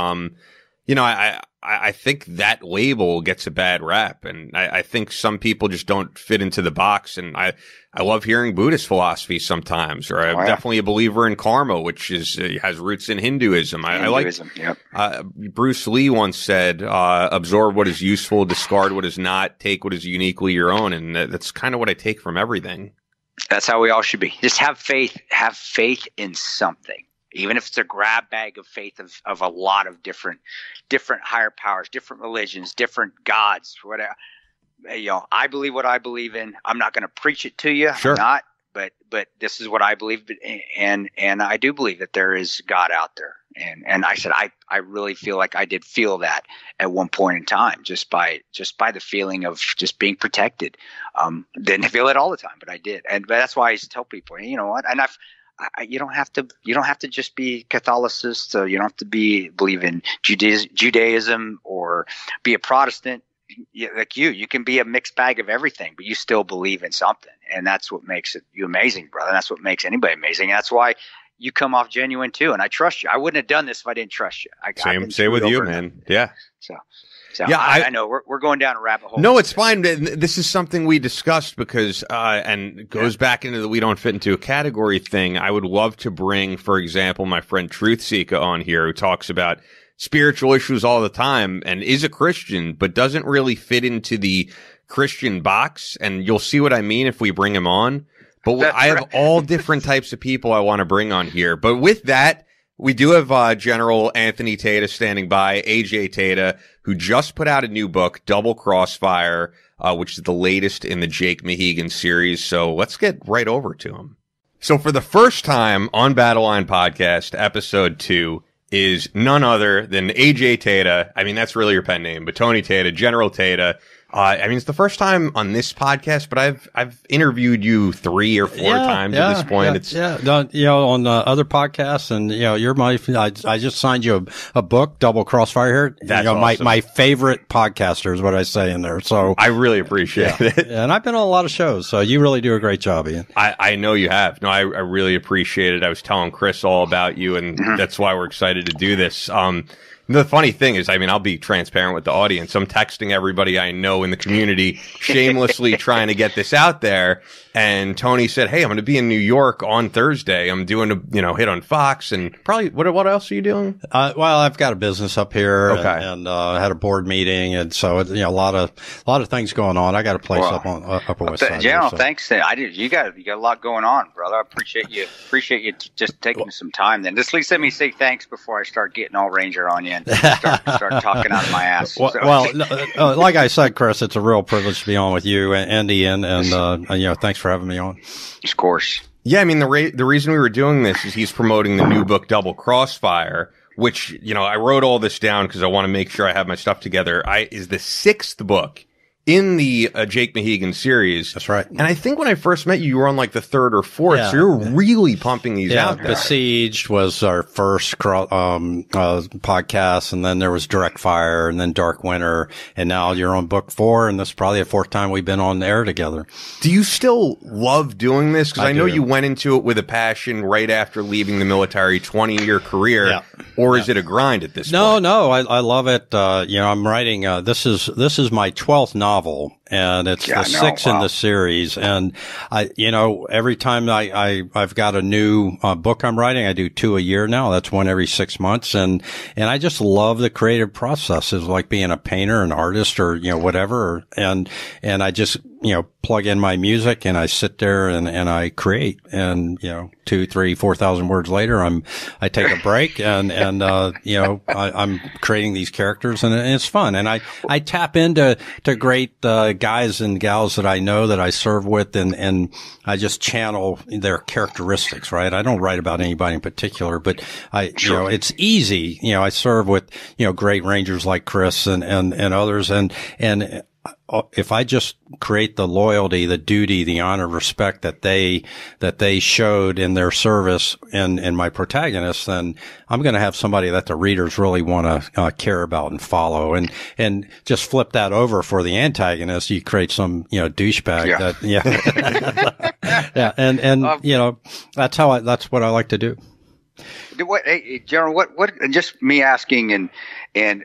I think that label gets a bad rap, and I think some people just don't fit into the box. And I love hearing Buddhist philosophy sometimes, or I'm definitely a believer in karma, which has roots in Hinduism. Hinduism, yep. Bruce Lee once said, absorb what is useful, discard what is not, take what is uniquely your own. And that's kind of what I take from everything. That's how we all should be. Just have faith in something. Even if it's a grab bag of faith of a lot of different higher powers, different religions, different gods, whatever. I believe what I believe in. I'm not going to preach it to you. Sure. I'm not, but this is what I believe, and I do believe that there is God out there. And I said I really feel like I did feel that at one point in time, just by the feeling of just being protected. Didn't feel it all the time, but I did, but that's why I used to tell people, you know what, and you don't have to just be Catholicist. You don't have to believe in Judaism or be a Protestant. Like you can be a mixed bag of everything, but you still believe in something. And that's what makes you amazing, brother. That's what makes anybody amazing. And that's why you come off genuine too. And I trust you. I wouldn't have done this if I didn't trust you. Same with you, man. Yeah. So yeah, I know we're going down a rabbit hole. No, it's fine. This is something we discussed because, and it goes back into the we don't fit into a category thing. I would love to bring, for example, my friend Truth Seeker on here, who talks about spiritual issues all the time and is a Christian, but doesn't really fit into the Christian box. And you'll see what I mean if we bring him on. But I have all different types of people I want to bring on here. But with that, we do have General Anthony Tata standing by, AJ Tata, who just put out a new book, Double Crossfire, which is the latest in the Jake Mahegan series. So let's get right over to him. So for the first time on Battleline Podcast, episode 2 is none other than AJ Tata. I mean, that's really your pen name, but Tony Tata, General Tata. I mean, it's the first time on this podcast, but I've interviewed you 3 or 4 times at this point. On other podcasts, and you're I just signed you a book, Double Crossfire here. That's awesome. My favorite podcaster is what I say in there. So I really appreciate it. And I've been on a lot of shows, so you really do a great job, Ian. I know you have. No, I really appreciate it. I was telling Chris all about you, and that's why we're excited to do this. The funny thing is, I mean, I'll be transparent with the audience. I'm texting everybody I know in the community, shamelessly trying to get this out there. And Tony said, "Hey, I'm going to be in New York on Thursday. I'm doing a, hit on Fox and probably what else are you doing?" Well, I've got a business up here, and had a board meeting, and so a lot of things going on. I got a place up on Upper West Side. General, thanks. You got a lot going on, brother. I appreciate you just taking some time. Then just at least let me say thanks before I start getting all Ranger on you and start talking out of my ass. Like I said, Chris, it's a real privilege to be on with you and Ian, and thanks for having me on. Of course. Yeah, I mean, the reason we were doing this is he's promoting the new book, Double Crossfire, which, I wrote all this down because I want to make sure I have my stuff together. Is the 6th book in the Jake Mahegan series. That's right. And I think when I first met you, you were on like the 3rd or 4th, so you're really pumping these out there. Besieged was our first podcast, and then there was Direct Fire, and then Dark Winter, and now you're on book 4, and this is probably the 4th time we've been on the air together. Do you still love doing this? Because I know you went into it with a passion right after leaving the military, 20-year career, or is it a grind at this point? No, I love it. I'm writing, this is my 12th novel, and it's the 6th in the series. And every time I've got a new book I'm writing, I do 2 a year now. That's one every 6 months. And I just love the creative process. It's like being a painter, an artist, or, whatever. And I just, plug in my music and I sit there and I create. And, 2, 3, 4,000 words later, I take a break and I'm creating these characters, and it's fun. And I tap into great guys and gals that I know that I serve with, and I just channel their characteristics, right? I don't write about anybody in particular, but it's easy. I serve with, great Rangers like Chris and others, and if I just create the loyalty, the duty, the honor, respect that they showed in their service in my protagonist, then I'm going to have somebody that the readers really want to care about and follow. And just flip that over for the antagonist, you create some douchebag that's what I like to do. Hey, General, what? Just me asking, and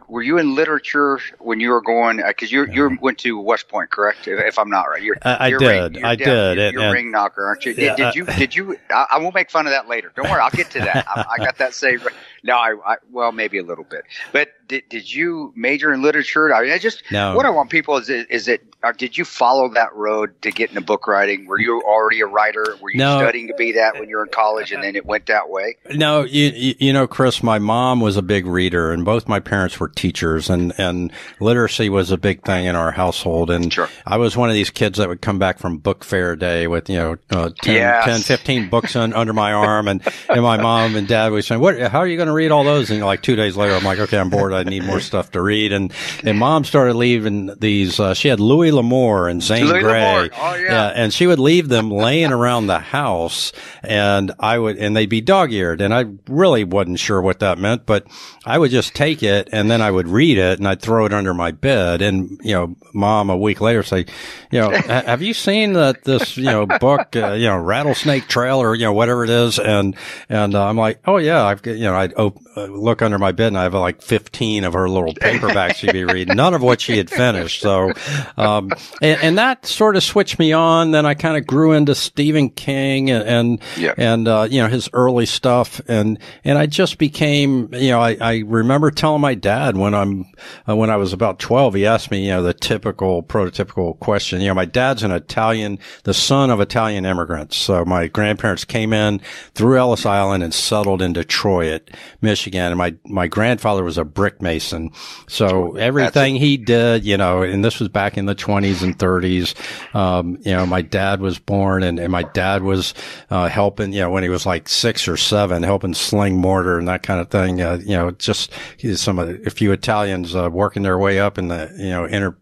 were you in literature when you were going? Because you went to West Point, correct? If I'm not right, I did. You're a ring knocker, aren't you? Did you? I won't make fun of that later. Don't worry, I'll get to that. I got that saved. No, well, maybe a little bit. But did you major in literature? No. What I want people is did you follow that road to get into book writing? Were you already a writer? Were you studying to be that when you were in college, and then it went that way? No, Chris, my mom was a big reader, and both my parents were teachers, and literacy was a big thing in our household. And I was one of these kids that would come back from book fair day with 10, 15 books under my arm, and my mom and dad would say, how are you going to read all those? And like 2 days later, I'm like, okay, I'm bored. I need more stuff to read. And Mom started leaving these. She had Louis L'Amour and Zane Grey. Oh, yeah. And she would leave them laying around the house, and they'd be dog dog-eared, and I really wasn't sure what that meant, but I would just take it and then I would read it and I'd throw it under my bed. And, Mom a week later say, have you seen this, book, Rattlesnake Trail or, whatever it is? And I'm like, oh yeah, I'd look under my bed and I have like 15 of her little paperbacks she'd be reading, none of what she had finished. So, and that sort of switched me on. Then I kind of grew into Stephen King and his early stuff. And I just became, I remember telling my dad when I was about 12, he asked me, the prototypical question. My dad's the son of Italian immigrants. So my grandparents came in through Ellis Island and settled in Detroit, Michigan. And my grandfather was a brick mason. So everything he did, and this was back in the 20s and 30s. My dad was born and my dad was, helping, when he was like 6 or 7, helping sling mortar and that kind of thing. Just a few Italians, working their way up in the,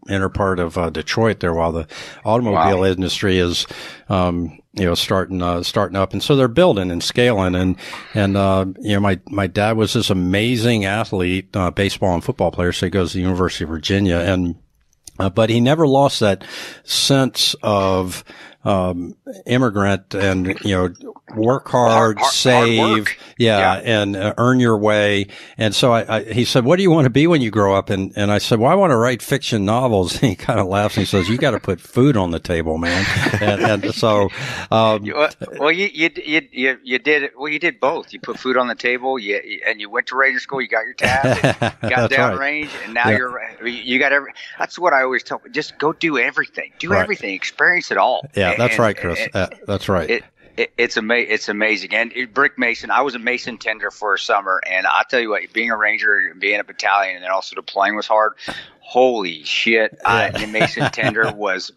inner part of, Detroit there while the automobile industry is, starting up. And so they're building and scaling. My dad was this amazing athlete, baseball and football player. So he goes to the University of Virginia but he never lost that sense of, immigrant and, work hard, save, hard work. And earn your way. And so he said, what do you want to be when you grow up? And I said, well, I want to write fiction novels. And he kind of laughs and he says, you got to put food on the table, man. and so, you did both. You put food on the table, and you went to Ranger School, you got your tab, got downrange, and now you got that's what I always tell, just go do everything. Everything, experience it all. Yeah, that's right, Chris. That's right. It's amazing. And brick mason, I was a mason tender for a summer, and I'll tell you what, being a ranger and being a battalion and then also deploying was hard. Holy shit. The mason tender I was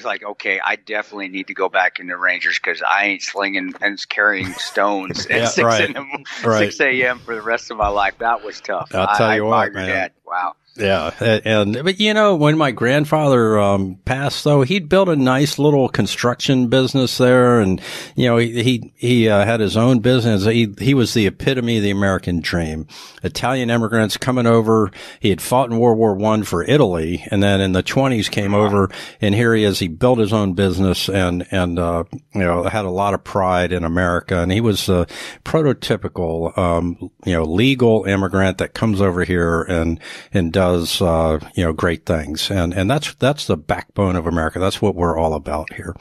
like, okay, I definitely need to go back into Rangers because I ain't slinging and carrying stones at 6 a.m. for the rest of my life. That was tough. I'll tell you what, man. Dad. Wow. Yeah. But when my grandfather, passed though, he'd built a nice little construction business there. And, he had his own business. He was the epitome of the American dream. Italian immigrants coming over. He had fought in World War I for Italy. And then in the 20s came over, and here he is. He built his own business and had a lot of pride in America. And he was a prototypical, legal immigrant that comes over here and does, great things. And that's the backbone of America. That's what we're all about here.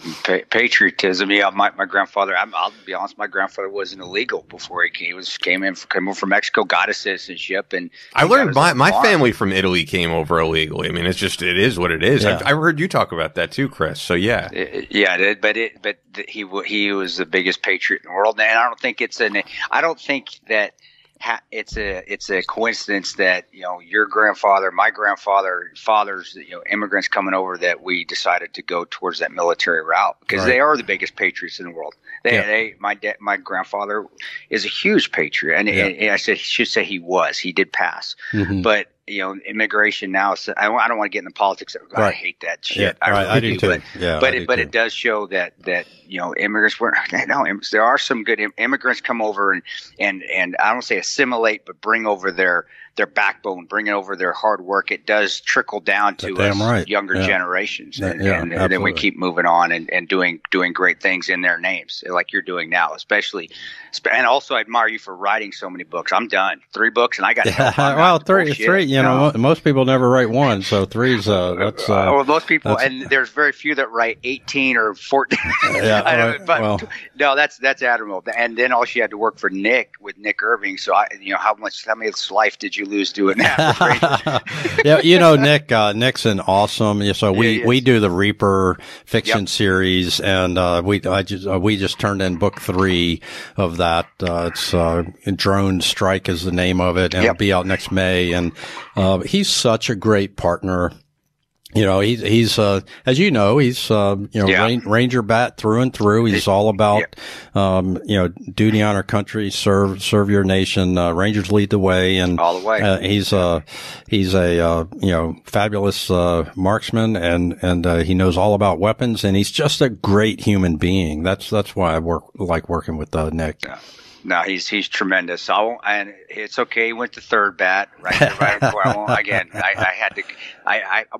Patriotism. Yeah. My grandfather, I'll be honest, my grandfather wasn't illegal before he came over from Mexico, got a citizenship. And I learned my family from Italy came over illegally. I mean, it is what it is. Yeah. I've heard you talk about that too, Chris. So yeah. He was the biggest patriot in the world. And I don't think that it's a coincidence that your grandfather, my grandfather, fathers, immigrants coming over, that we decided to go towards that military route because they are the biggest patriots in the world. My grandfather is a huge patriot, and I should say he did pass, but immigration now. I don't want to get into politics. I hate that shit. Yeah, I do too. But it does show that immigrants weren't. No, there are some good immigrants come over and I don't say assimilate, but bring over their backbone, bring over their hard work. It does trickle down to us younger generations, and then we keep moving on and doing great things in their names, like you're doing now, especially. And also, I admire you for writing so many books. I'm done. 3 books, and I got three. Most people never write one, so 3's that's. Well, most people, and there's very few that write 18 or 14. No, that's admirable. And then also you had to work for Nick Irving. So how many life did you lose doing that? Nick's an awesome. So we do the Reaper fiction series, and we just turned in book 3 of that. It's Drone Strike is the name of it, and it'll be out next May. And he's such a great partner. He's as you know, he's Ranger bat through and through. He's all about duty, honor, country, serve your nation. Rangers lead the way, and all the way. He's a fabulous marksman, and he knows all about weapons, and he's just a great human being. That's why I like working with Nick. No, he's tremendous. And it's okay. He went to third bat, right before I won't. Again, I had to.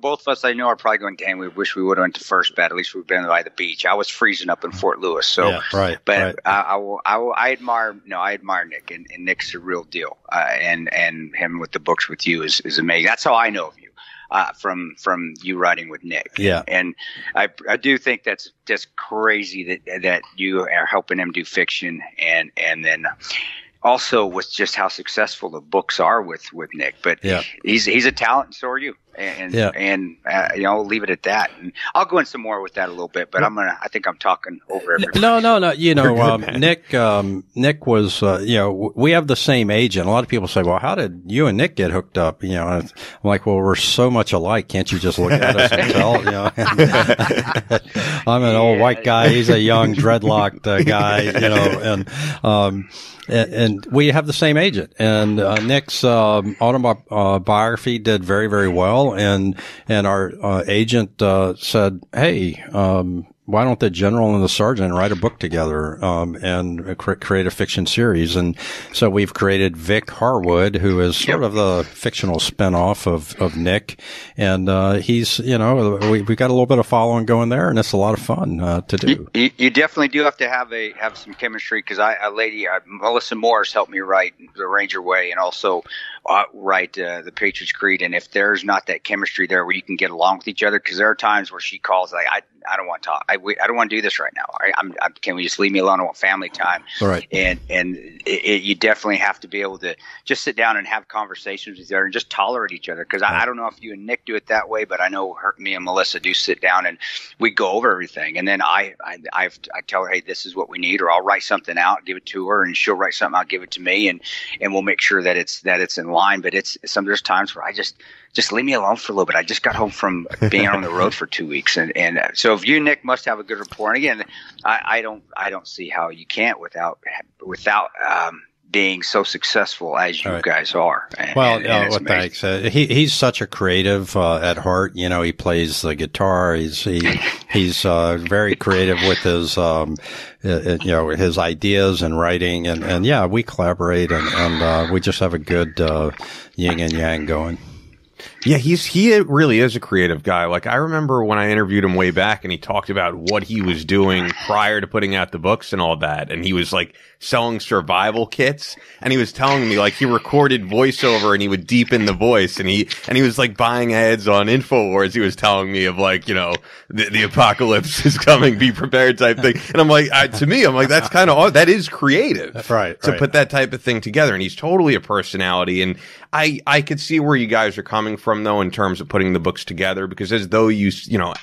Both of us I know are probably going, dang, we wish we would have went to first bat. At least we've been by the beach. I was freezing up in Fort Lewis. So, yeah, right. But I admire Nick, and Nick's the real deal. And him with the books with you is amazing. That's how I know of you. From you writing with Nick. Yeah. And I do think that's just crazy that you are helping him do fiction and then also with just how successful the books are with Nick. But he's a talent, and so are you. And I'll leave it at that. And I'll go in some more with that a little bit, but I think I'm talking over everybody. No. You know, Nick was, we have the same agent. A lot of people say, well, how did you and Nick get hooked up? You know, I'm like, well, we're so much alike. Can't you just look at us and tell? You know, I'm an old white guy. He's a young dreadlocked guy, you know, and we have the same agent. And Nick's autobiography did very, very well. And our agent said, hey, why don't the general and the sergeant write a book together and create a fiction series? And so we've created Vic Harwood, who is sort of the fictional spinoff of Nick. And he's, you know, we've got a little bit of following going there, and it's a lot of fun to do. You definitely do have to have some chemistry, because Melissa Morris helped me write The Ranger Way and also write the Patriot's Creed. And if there's not that chemistry there where you can get along with each other, because there are times where she calls like, I don't want to talk. I don't want to do this right now. Can we just leave me alone? I want family time. Right. And you definitely have to be able to just sit down and have conversations with each other and just tolerate each other. Because I don't know if you and Nick do it that way, but I know me and Melissa do sit down and we go over everything. And then I tell her, hey, this is what we need, or I'll write something out, give it to her, and she'll write something out, give it to me, and we'll make sure that it's in line. But there's times where I just leave me alone for a little bit. I just got home from being on the road for 2 weeks, and so if you and Nick must have a good rapport. And again, I don't see how you can't without being so successul as you guys are. Thanks. He's such a creative at heart. You know, he plays the guitar. He's very creative with his his ideas and writing, and we collaborate, and we just have a good yin and yang going. Yeah, he really is a creative guy. Like, I remember when I interviewed him way back and he talked about what he was doing prior to putting out the books and all that. And he was like selling survival kits, and he was telling me like he recorded voiceover and he would deepen the voice, and he was like buying ads on InfoWars. He was telling me of like, you know, the apocalypse is coming, be prepared type thing. And I'm like, that's kind of, that is creative. Right. To put that type of thing together. And he's totally a personality. And I could see where you guys are coming from, though, in terms of putting the books together, because as though you know,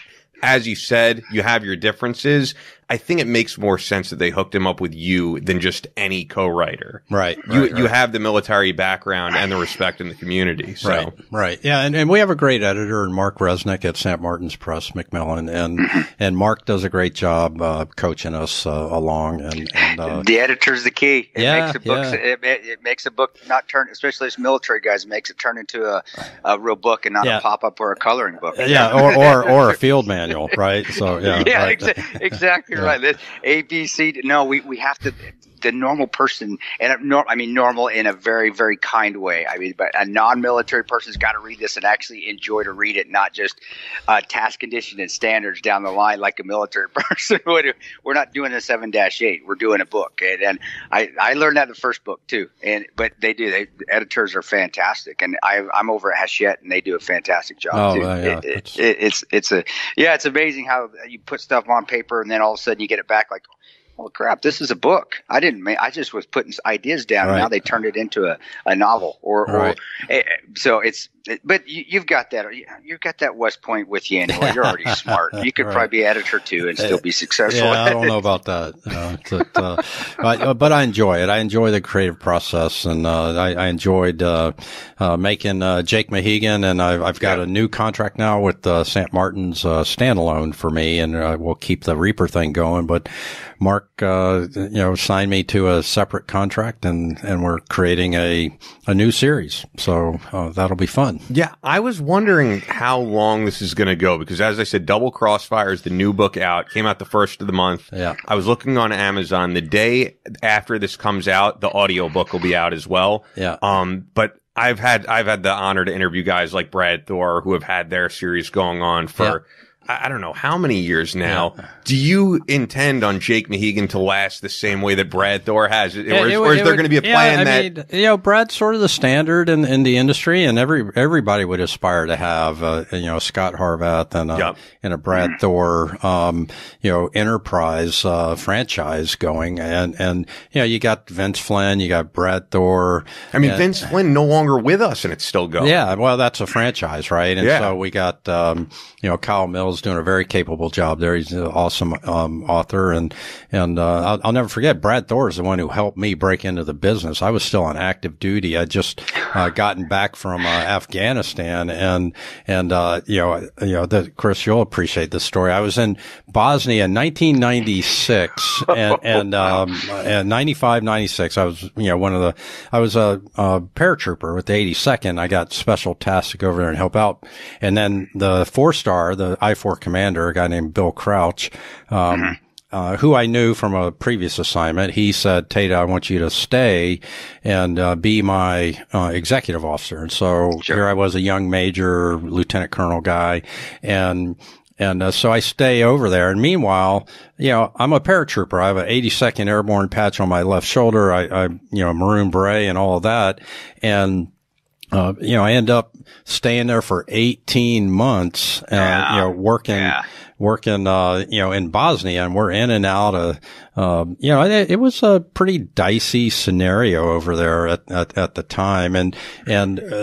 as you said, you have your differences. I think it makes more sense that they hooked him up with you than just any co-writer. Right. You have the military background and the respect in the community. So. Right. Yeah. And we have a great editor, Mark Resnick at St. Martin's Press, McMillan, and Mark does a great job coaching us along. And the editor's the key. It makes a book not turn, especially as military guys, makes it turn into a real book and not a pop-up or a coloring book. Yeah. Or a field manual. Right. So exactly. Right. This A, B, C. No, we have to. The normal person, and I mean normal in a very, very kind way. I mean, but a non-military person's got to read this and actually enjoy to read it, not just task condition and standards down the line like a military person would. We're not doing a 7-8. We're doing a book, and I learned that in the first book too. But they do. The editors are fantastic, and I'm over at Hachette, and they do a fantastic job too. Yeah. It's amazing how you put stuff on paper, and then all of a sudden you get it back like, oh crap, this is a book. I just was putting ideas down, and now they turned it into a novel so but you've got that West Point with you anyway. You're already smart. You could probably be editor too and still be successful. Yeah, I don't know about that. But I enjoy it. I enjoy the creative process, and I enjoyed making Jake Mahegan, and I've got a new contract now with St. Martin's standalone for me, and we'll keep the Reaper thing going. But Mark signed me to a separate contract and we're creating a new series. So, that'll be fun. Yeah. I was wondering how long this is going to go because as I said, Double Crossfire is the new book out, came out the first of the month. Yeah. I was looking on Amazon the day after this comes out, the audiobook will be out as well. Yeah. But I've had the honor to interview guys like Brad Thor who have had their series going on for, I don't know how many years now. Yeah. Do you intend on Jake Mahegan to last the same way that Brad Thor has? Or is there going to be a plan Brad's sort of the standard in the industry, and everybody would aspire to have, Scott Harvath and a Brad Thor, enterprise, franchise going. And, you got Vince Flynn, you got Brad Thor. I mean, Vince Flynn no longer with us and it's still going. Yeah. Well, that's a franchise, right? And so we got, Kyle Mills doing a very capable job there. He's an awesome author, and I'll never forget. Brad Thor is the one who helped me break into the business. I was still on active duty. I just gotten back from Afghanistan, and Chris, you'll appreciate this story. I was in Bosnia in 1996 and 95, 96. I was I was a paratrooper with the 82nd. I got special tasked to go over there and help out, and then the 4-star, the I-4 commander, a guy named Bill Crouch, who I knew from a previous assignment, he said, Tata, I want you to stay and be my executive officer. And so here I was, a young major, lieutenant colonel guy, and so I stay over there. And meanwhile, I'm a paratrooper. I have an 82nd Airborne patch on my left shoulder. I Maroon Beret and all of that. And I end up staying there for 18 months, working, in Bosnia, and we're in and out of, it was a pretty dicey scenario over there at the time. And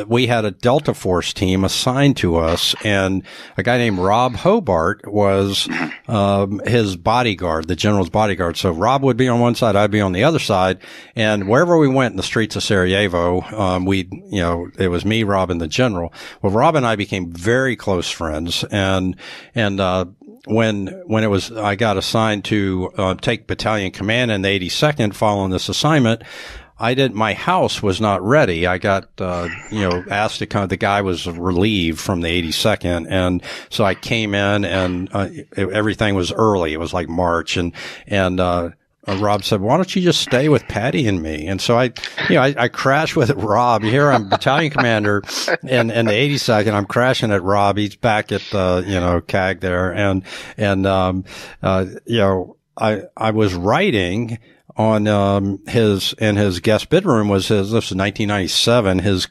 we had a Delta Force team assigned to us, and a guy named Rob Hobart was, his bodyguard, the general's bodyguard. So Rob would be on one side, I'd be on the other side. And wherever we went in the streets of Sarajevo, it was me, Rob, and the general. Well, Rob and I became very close friends, and when it was, I got assigned to take battalion command in the 82nd following this assignment, my house was not ready. I got, asked to come, the guy was relieved from the 82nd. And so I came in and, everything was early. It was like March, and Rob said, why don't you just stay with Patty and me? And so I crashed with Rob. Here I'm battalion commander in the 82nd. I'm crashing at Rob. He's back at, CAG there. I was writing on, his guest bedroom this was 1997. His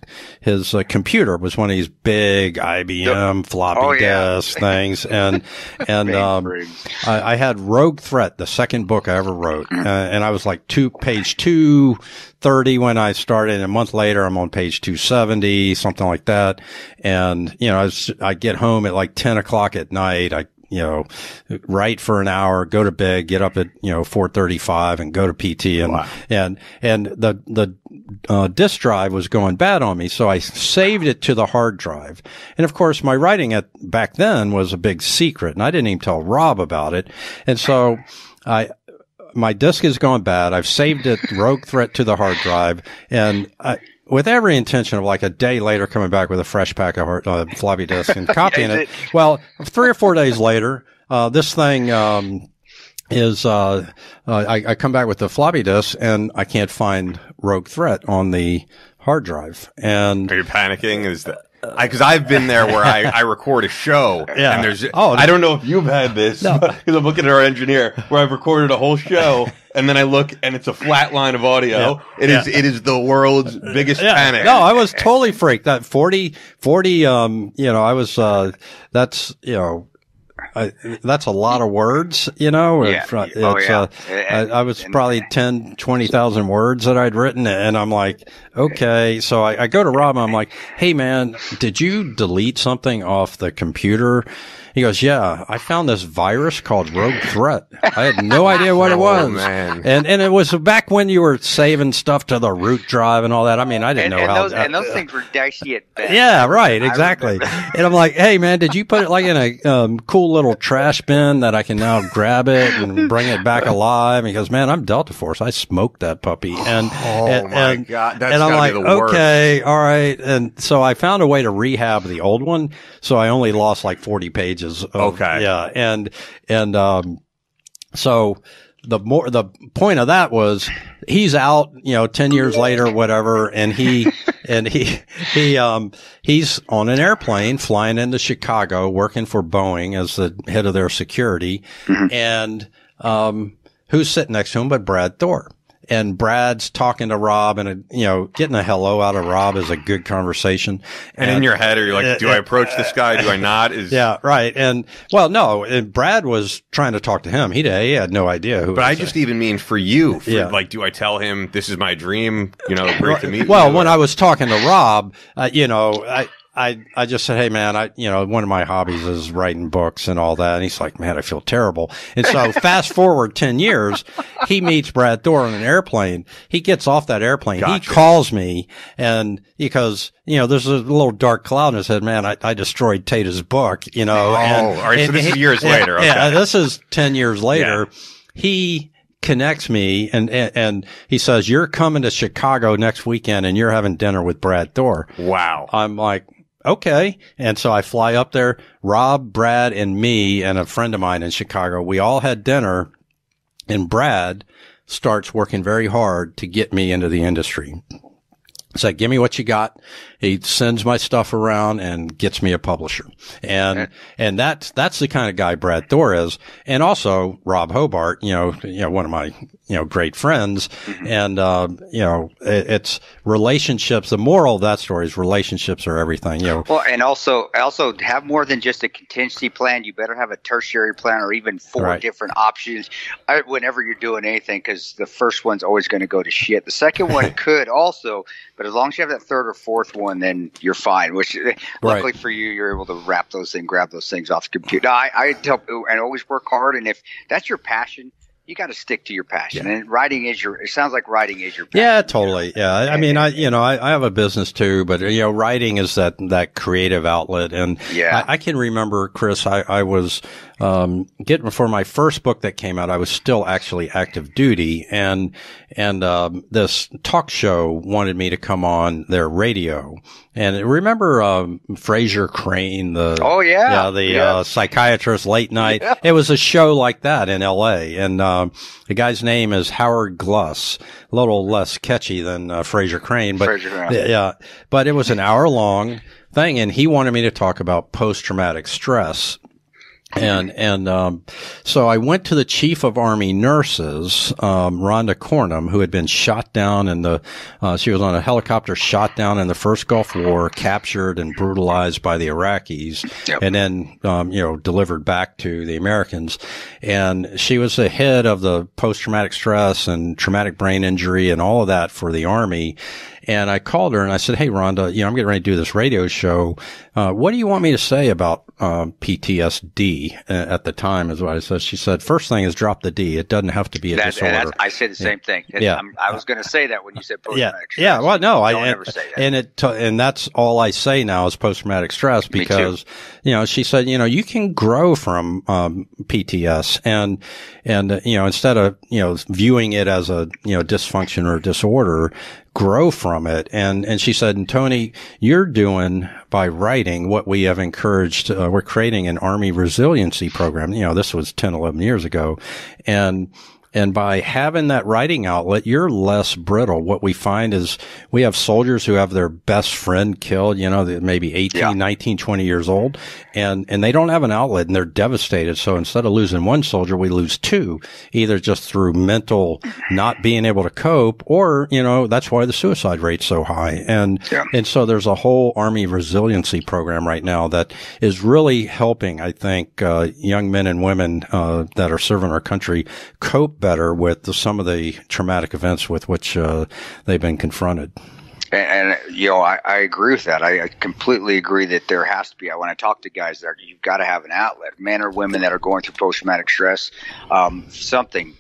computer was one of these big IBM floppy disk things. And I had Rogue Threat, the second book I ever wrote. And I was like page 230 when I started. And a month later, I'm on page 270, something like that. And, I get home at like 10 o'clock at night. I write for an hour, go to bed, get up at, 4:35 and go to PT. And the disk drive was going bad on me. So I saved it to the hard drive. And of course, my writing back then was a big secret, and I didn't even tell Rob about it. And so my disk has gone bad. I've saved it, Rogue Threat, to the hard drive. And with every intention of like a day later coming back with a fresh pack of floppy disk and copying it. Well, 3 or 4 days later, this thing, I come back with the floppy disk and I can't find Rogue Threat on the hard drive. And are you panicking? Is that? Because I've been there where I record a show, and there's, I don't know if you've had this, because I'm looking at our engineer, where I've recorded a whole show, and then I look, and it's a flat line of audio. It is the world's biggest panic. No, I was totally freaked. That 40, I was, that's a lot of words, I was probably 10, 20,000 words that I'd written, and I'm like, okay. So I go to Rob and I'm like, hey man, did you delete something off the computer? He goes, yeah, I found this virus called Rogue Threat. I had no idea what it was. Man. And it was back when you were saving stuff to the root drive and all that. I mean, I didn't know how. And those things were dicey at best. Yeah, right, exactly. And I'm like, hey man, did you put it like in a, cool cool little trash bin that I can now grab it and bring it back alive. And he goes, man, I'm Delta Force. I smoked that puppy. And, my God. That's and I'm like, be the worst. okay, all right. And so I found a way to rehab the old one. So I only lost like 40 pages. Okay. Yeah. So the point of that was he's out, 10 years later, whatever. And he's on an airplane flying into Chicago, working for Boeing as the head of their security. Mm-hmm. And, who's sitting next to him but Brad Thor. And Brad's talking to Rob and, getting a hello out of Rob is a good conversation. And in your head, are you like, do I approach this guy? Do I not? Yeah, right. And, well, no, and Brad was trying to talk to him. He had no idea who. But I just even mean for you. Like, do I tell him this is my dream? Great to meet you. Well, when I was talking to Rob, I just said, hey man, one of my hobbies is writing books and all that. And he's like, man, I feel terrible. And so fast forward 10 years, he meets Brad Thor on an airplane. He gets off that airplane. Gotcha. He calls me and because, there's a little dark cloud in his head, man, I destroyed Tata's book, Oh, all right. So this is years later. Okay. Yeah, this is 10 years later. Yeah. He connects me and he says, you're coming to Chicago next weekend and you're having dinner with Brad Thor. Wow. I'm like, okay. And so I fly up there, Rob, Brad, and me and a friend of mine in Chicago. We all had dinner and Brad starts working very hard to get me into the industry. It's like, give me what you got. He sends my stuff around and gets me a publisher. And that's the kind of guy Brad Thor is. And also Rob Hobart, one of my, great friends. Mm-hmm. And, it's relationships. The moral of that story is relationships are everything, Well, and also have more than just a contingency plan. You better have a tertiary plan or even four different options whenever you're doing anything, because the first one's always going to go to shit. The second one could also, but as long as you have that third or fourth one, then you're fine, which luckily for you, you're able to grab those things off the computer. I tell and always work hard. And if that's your passion, you got to stick to your passion. And writing is it sounds like writing is your passion. Yeah, totally. Yeah. I mean, I have a business too, but, writing is that creative outlet. And I can remember, Chris, I was, getting for my first book that came out, I was still actually active duty and this talk show wanted me to come on their radio. And remember, Fraser Crane, the psychiatrist late night. Yeah. It was a show like that in LA. And, the guy's name is Howard Gluss, a little less catchy than, Fraser Crane, but but it was an hour long thing. And he wanted me to talk about post-traumatic stress. So I went to the chief of Army nurses, Rhonda Cornum, who had been shot down she was on a helicopter shot down in the first Gulf War, captured and brutalized by the Iraqis, and then, delivered back to the Americans. And she was the head of the post-traumatic stress and traumatic brain injury and all of that for the Army. And I called her and I said, hey, Rhonda, I'm getting ready to do this radio show. What do you want me to say about PTSD at the time is what I said. She said, first thing is drop the D. It doesn't have to be a disorder. I said the same thing. I was going to say that when you said post-traumatic stress. Yeah, well, no. Don't ever say that. And that's all I say now is post-traumatic stress because, she said, you can grow from PTS and instead of, viewing it as a, dysfunction or disorder, grow from it. And she said, and Tony, you're doing by writing what we have encouraged. We're creating an Army resiliency program. This was 10, 11 years ago. And by having that writing outlet, you're less brittle. What we find is we have soldiers who have their best friend killed, maybe 18, 19, 20 years old, and they don't have an outlet and they're devastated. So instead of losing one soldier, we lose two, either just through mental not being able to cope or, that's why the suicide rate's so high. And so there's a whole Army resiliency program right now that is really helping, I think, young men and women, that are serving our country cope better with some of the traumatic events with which they've been confronted. And I agree with that. I completely agree that there has to be. When I talk to guys there, you've got to have an outlet. Men or women that are going through post-traumatic stress, something,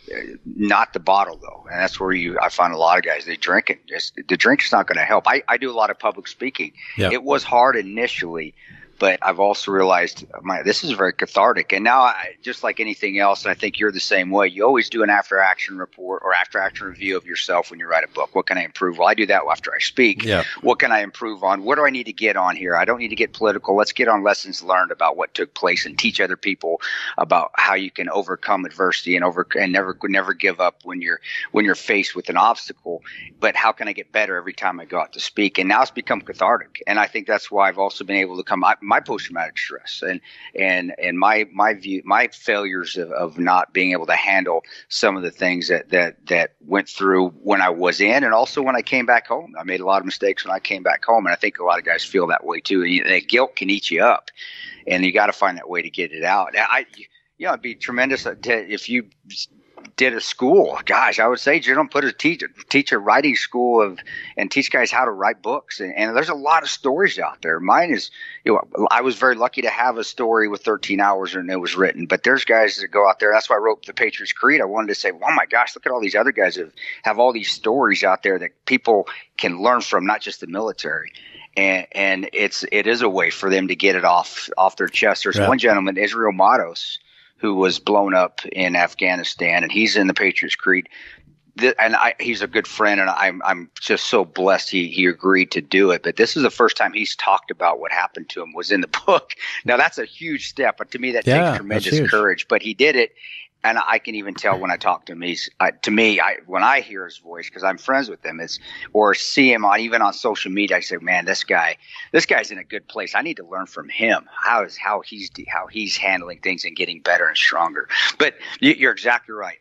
not the bottle though. And that's where I find a lot of guys, they drink it. The drink's not going to help. I do a lot of public speaking. Yep. It was hard initially, but I've also realized this is very cathartic. And now, just like anything else, and I think you're the same way, you always do an after-action report or after-action review of yourself when you write a book. What can I improve? Well, I do that after I speak. Yeah. What can I improve on? What do I need to get on here? I don't need to get political. Let's get on lessons learned about what took place and teach other people about how you can overcome adversity and never give up when you're faced with an obstacle. But how can I get better every time I go out to speak? And now it's become cathartic. And I think that's why I've also been able to come my post-traumatic stress and my failures of not being able to handle some of the things that went through when I was in, and also when I came back home. I made a lot of mistakes when I came back home, and I think a lot of guys feel that way too. And that guilt can eat you up, and you got to find that way to get it out. It'd be tremendous if you did a school. Gosh, I would say, General, teach a writing school and teach guys how to write books. And there's a lot of stories out there. Mine is, I was very lucky to have a story with 13 hours and it was written. But there's guys that go out there. That's why I wrote the Patriot's Creed. I wanted to say, oh my gosh, look at all these other guys that have all these stories out there that people can learn from, not just the military. And it is a way for them to get it off their chest. There's one gentleman, Israel Matos, who was blown up in Afghanistan, and he's in the Patriot's Creed. He's a good friend, and I'm just so blessed he agreed to do it. But this is the first time he's talked about what happened to him was in the book. Now, that's a huge step, but to me, that takes tremendous courage. But he did it. And I can even tell when I talk to him, when I hear his voice, because I'm friends with him, or see him even on social media, I say, man, this guy's in a good place. I need to learn from him how he's handling things and getting better and stronger. But you're exactly right.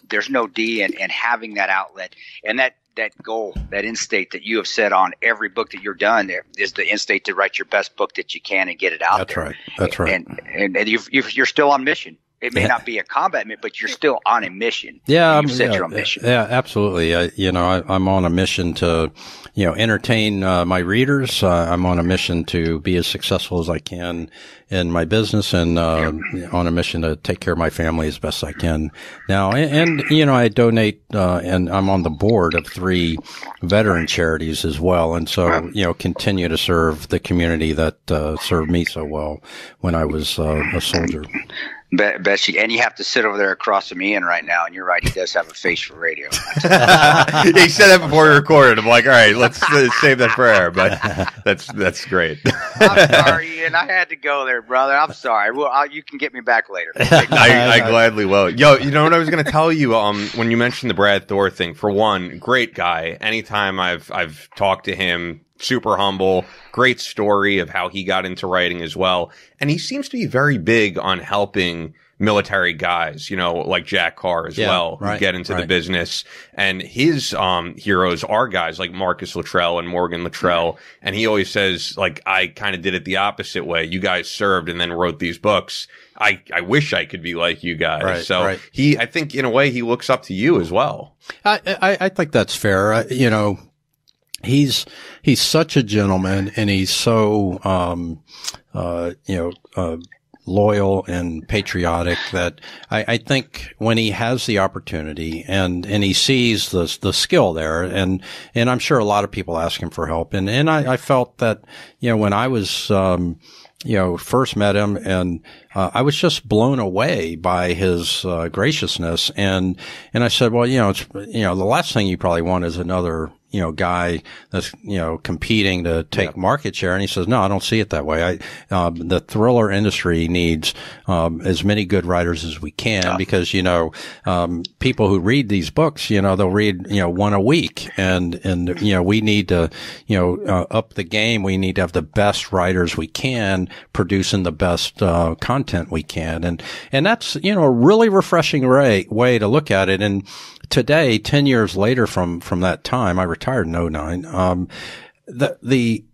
There's no D in having that outlet and that goal, that end state that you have set on every book that you're done. There is the end state to write your best book that you can and get it out there. That's right. And you're still on mission. It may not be a combat mission, but you're still on a mission. Yeah, you're on mission. Yeah, absolutely. I'm on a mission to, entertain my readers. I'm on a mission to be as successful as I can in my business, and on a mission to take care of my family as best I can now. And I donate, and I'm on the board of 3 veteran charities as well. And so, continue to serve the community that served me so well when I was a soldier. Bet you, and you have to sit over there across from Ian right now, and you're right, he does have a face for radio. He said that before we recorded. I'm like, all right, let's save that for air, but that's great. I'm sorry, Ian, I had to go there, brother. I'm sorry. Well, you can get me back later. I gladly will. Yo, you know what I was going to tell you when you mentioned the Brad Thor thing? For one, great guy. Anytime I've talked to him, super humble, great story of how he got into writing as well. And he seems to be very big on helping military guys, like Jack Carr as well, who get into the business. And his heroes are guys like Marcus Luttrell and Morgan Luttrell. And he always says, like, I kind of did it the opposite way. You guys served and then wrote these books. I wish I could be like you guys. I think in a way he looks up to you as well. I think that's fair. He's such a gentleman, and he's so, loyal and patriotic that I think when he has the opportunity and he sees the skill there, and I'm sure a lot of people ask him for help. And I felt that, when I was, first met him, and I was just blown away by his graciousness. And I said, well, the last thing you probably want is another guy that's, competing to take market share. And he says, no, I don't see it that way. The thriller industry needs, as many good writers as we can, because, people who read these books, they'll read, one a week. And, we need to, up the game. We need to have the best writers we can producing the best, content we can. And that's, a really refreshing way to look at it. And today, 10 years later from that time, I retired in 2009.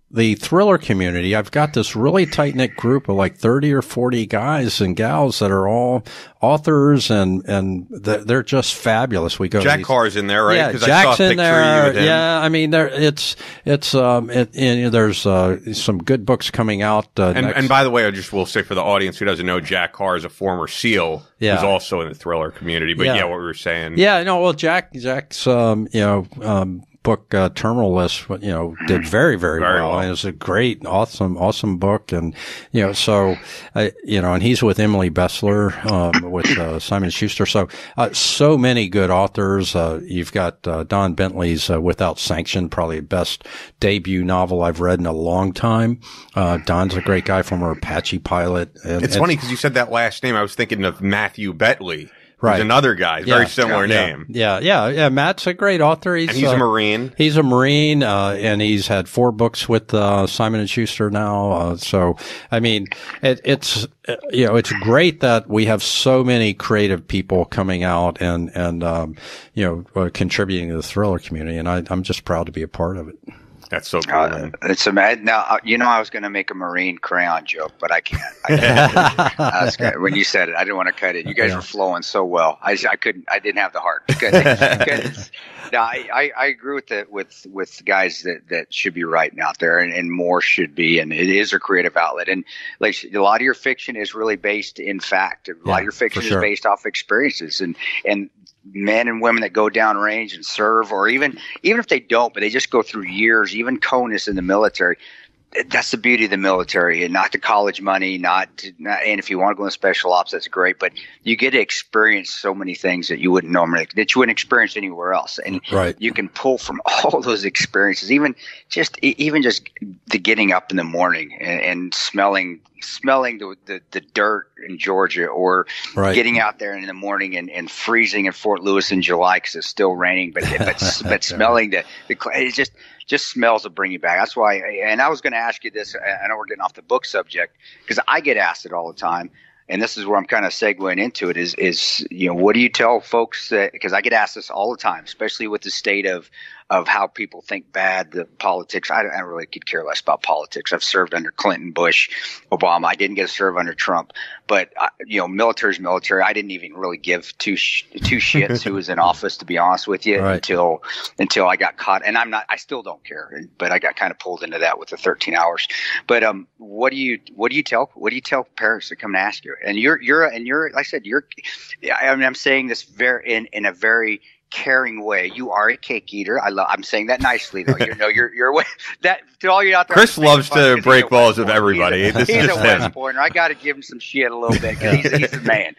The thriller community, I've got this really tight-knit group of like 30 or 40 guys and gals that are all authors, and they're just fabulous. We go. Jack Carr's in there, right? Yeah, Jack's in there. Yeah, I mean, there's some good books coming out. And by the way, I will say for the audience who doesn't know, Jack Carr is a former SEAL who's also in the thriller community. But what we were saying. Yeah, no, well, Jack's book, Terminal List, did very, very well. And it was a great, awesome book. And, so, and he's with Emily Bessler, with, Simon Schuster. So many good authors. You've got, Don Bentley's, Without Sanction, probably the best debut novel I've read in a long time. Don's a great guy, former Apache pilot. It's funny because you said that last name. I was thinking of Matthew Bentley. Right. He's another guy, very similar name. Yeah. Matt's a great author. He's a Marine. He's a Marine, and he's had 4 books with, Simon & Schuster now. It's great that we have so many creative people coming out and contributing to the thriller community. And I'm just proud to be a part of it. That's so cool, man. It's amazing. Now, I was going to make a Marine crayon joke, but I can't. When you said it, I didn't want to cut it. You guys were flowing so well. I couldn't. I didn't have the heart. No, I agree with guys that should be writing out there, and more should be. And it is a creative outlet. And like a lot of your fiction is really based in fact. A lot of your fiction is based off experiences and men and women that go down range and serve, or even if they don't, but they just go through years, even CONUS in the military. That's the beauty of the military, and not the college money, and if you want to go in special ops, that's great, but you get to experience so many things that you wouldn't experience anywhere else. And you can pull from all those experiences, even just the getting up in the morning and smelling the dirt in Georgia, or getting out there in the morning and freezing in Fort Lewis in July because it's still raining, but smelling it just smells will bring you back. That's why, and I was going to ask you this. I know we're getting off the book subject because I get asked it all the time, and this is where I'm kind of segueing into it. Is what do you tell folks? Because I get asked this all the time, especially with the state of how people think bad, the politics. I really could care less about politics. I've served under Clinton, Bush, Obama. I didn't get to serve under Trump. But, military's military. I didn't even really give two shits who was in office, to be honest with you, until I got caught. And I still don't care, but I got kind of pulled into that with the 13 hours. But what do you tell parents that come to ask you? And you're like I said, I'm saying this in a very caring way. You are a cake eater. I'm saying that nicely, though. You're that to all you out there. Chris loves to break balls with everybody. He's a West Pointer. I got to give him some shit a little bit because he's the man.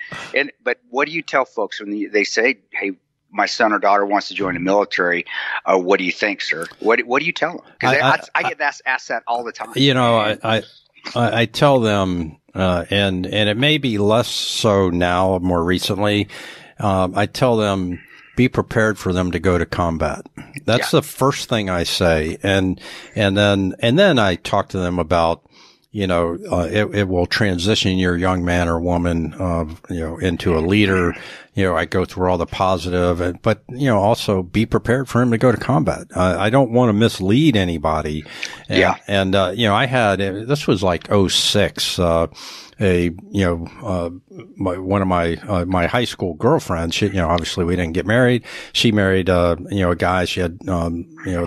But what do you tell folks when they say, "Hey, my son or daughter wants to join the military. What do you think, sir?" What do you tell them? Because I get asked that all the time. I tell them, and it may be less so now, more recently. I tell them, be prepared for them to go to combat. That's the first thing I say. And then I talk to them about, it will transition your young man or woman, into a leader. I go through all the positive, but, also be prepared for him to go to combat. I don't want to mislead anybody. And I had, this was like 2006, one of my high school girlfriends, she, obviously we didn't get married. She married, a guy. She had,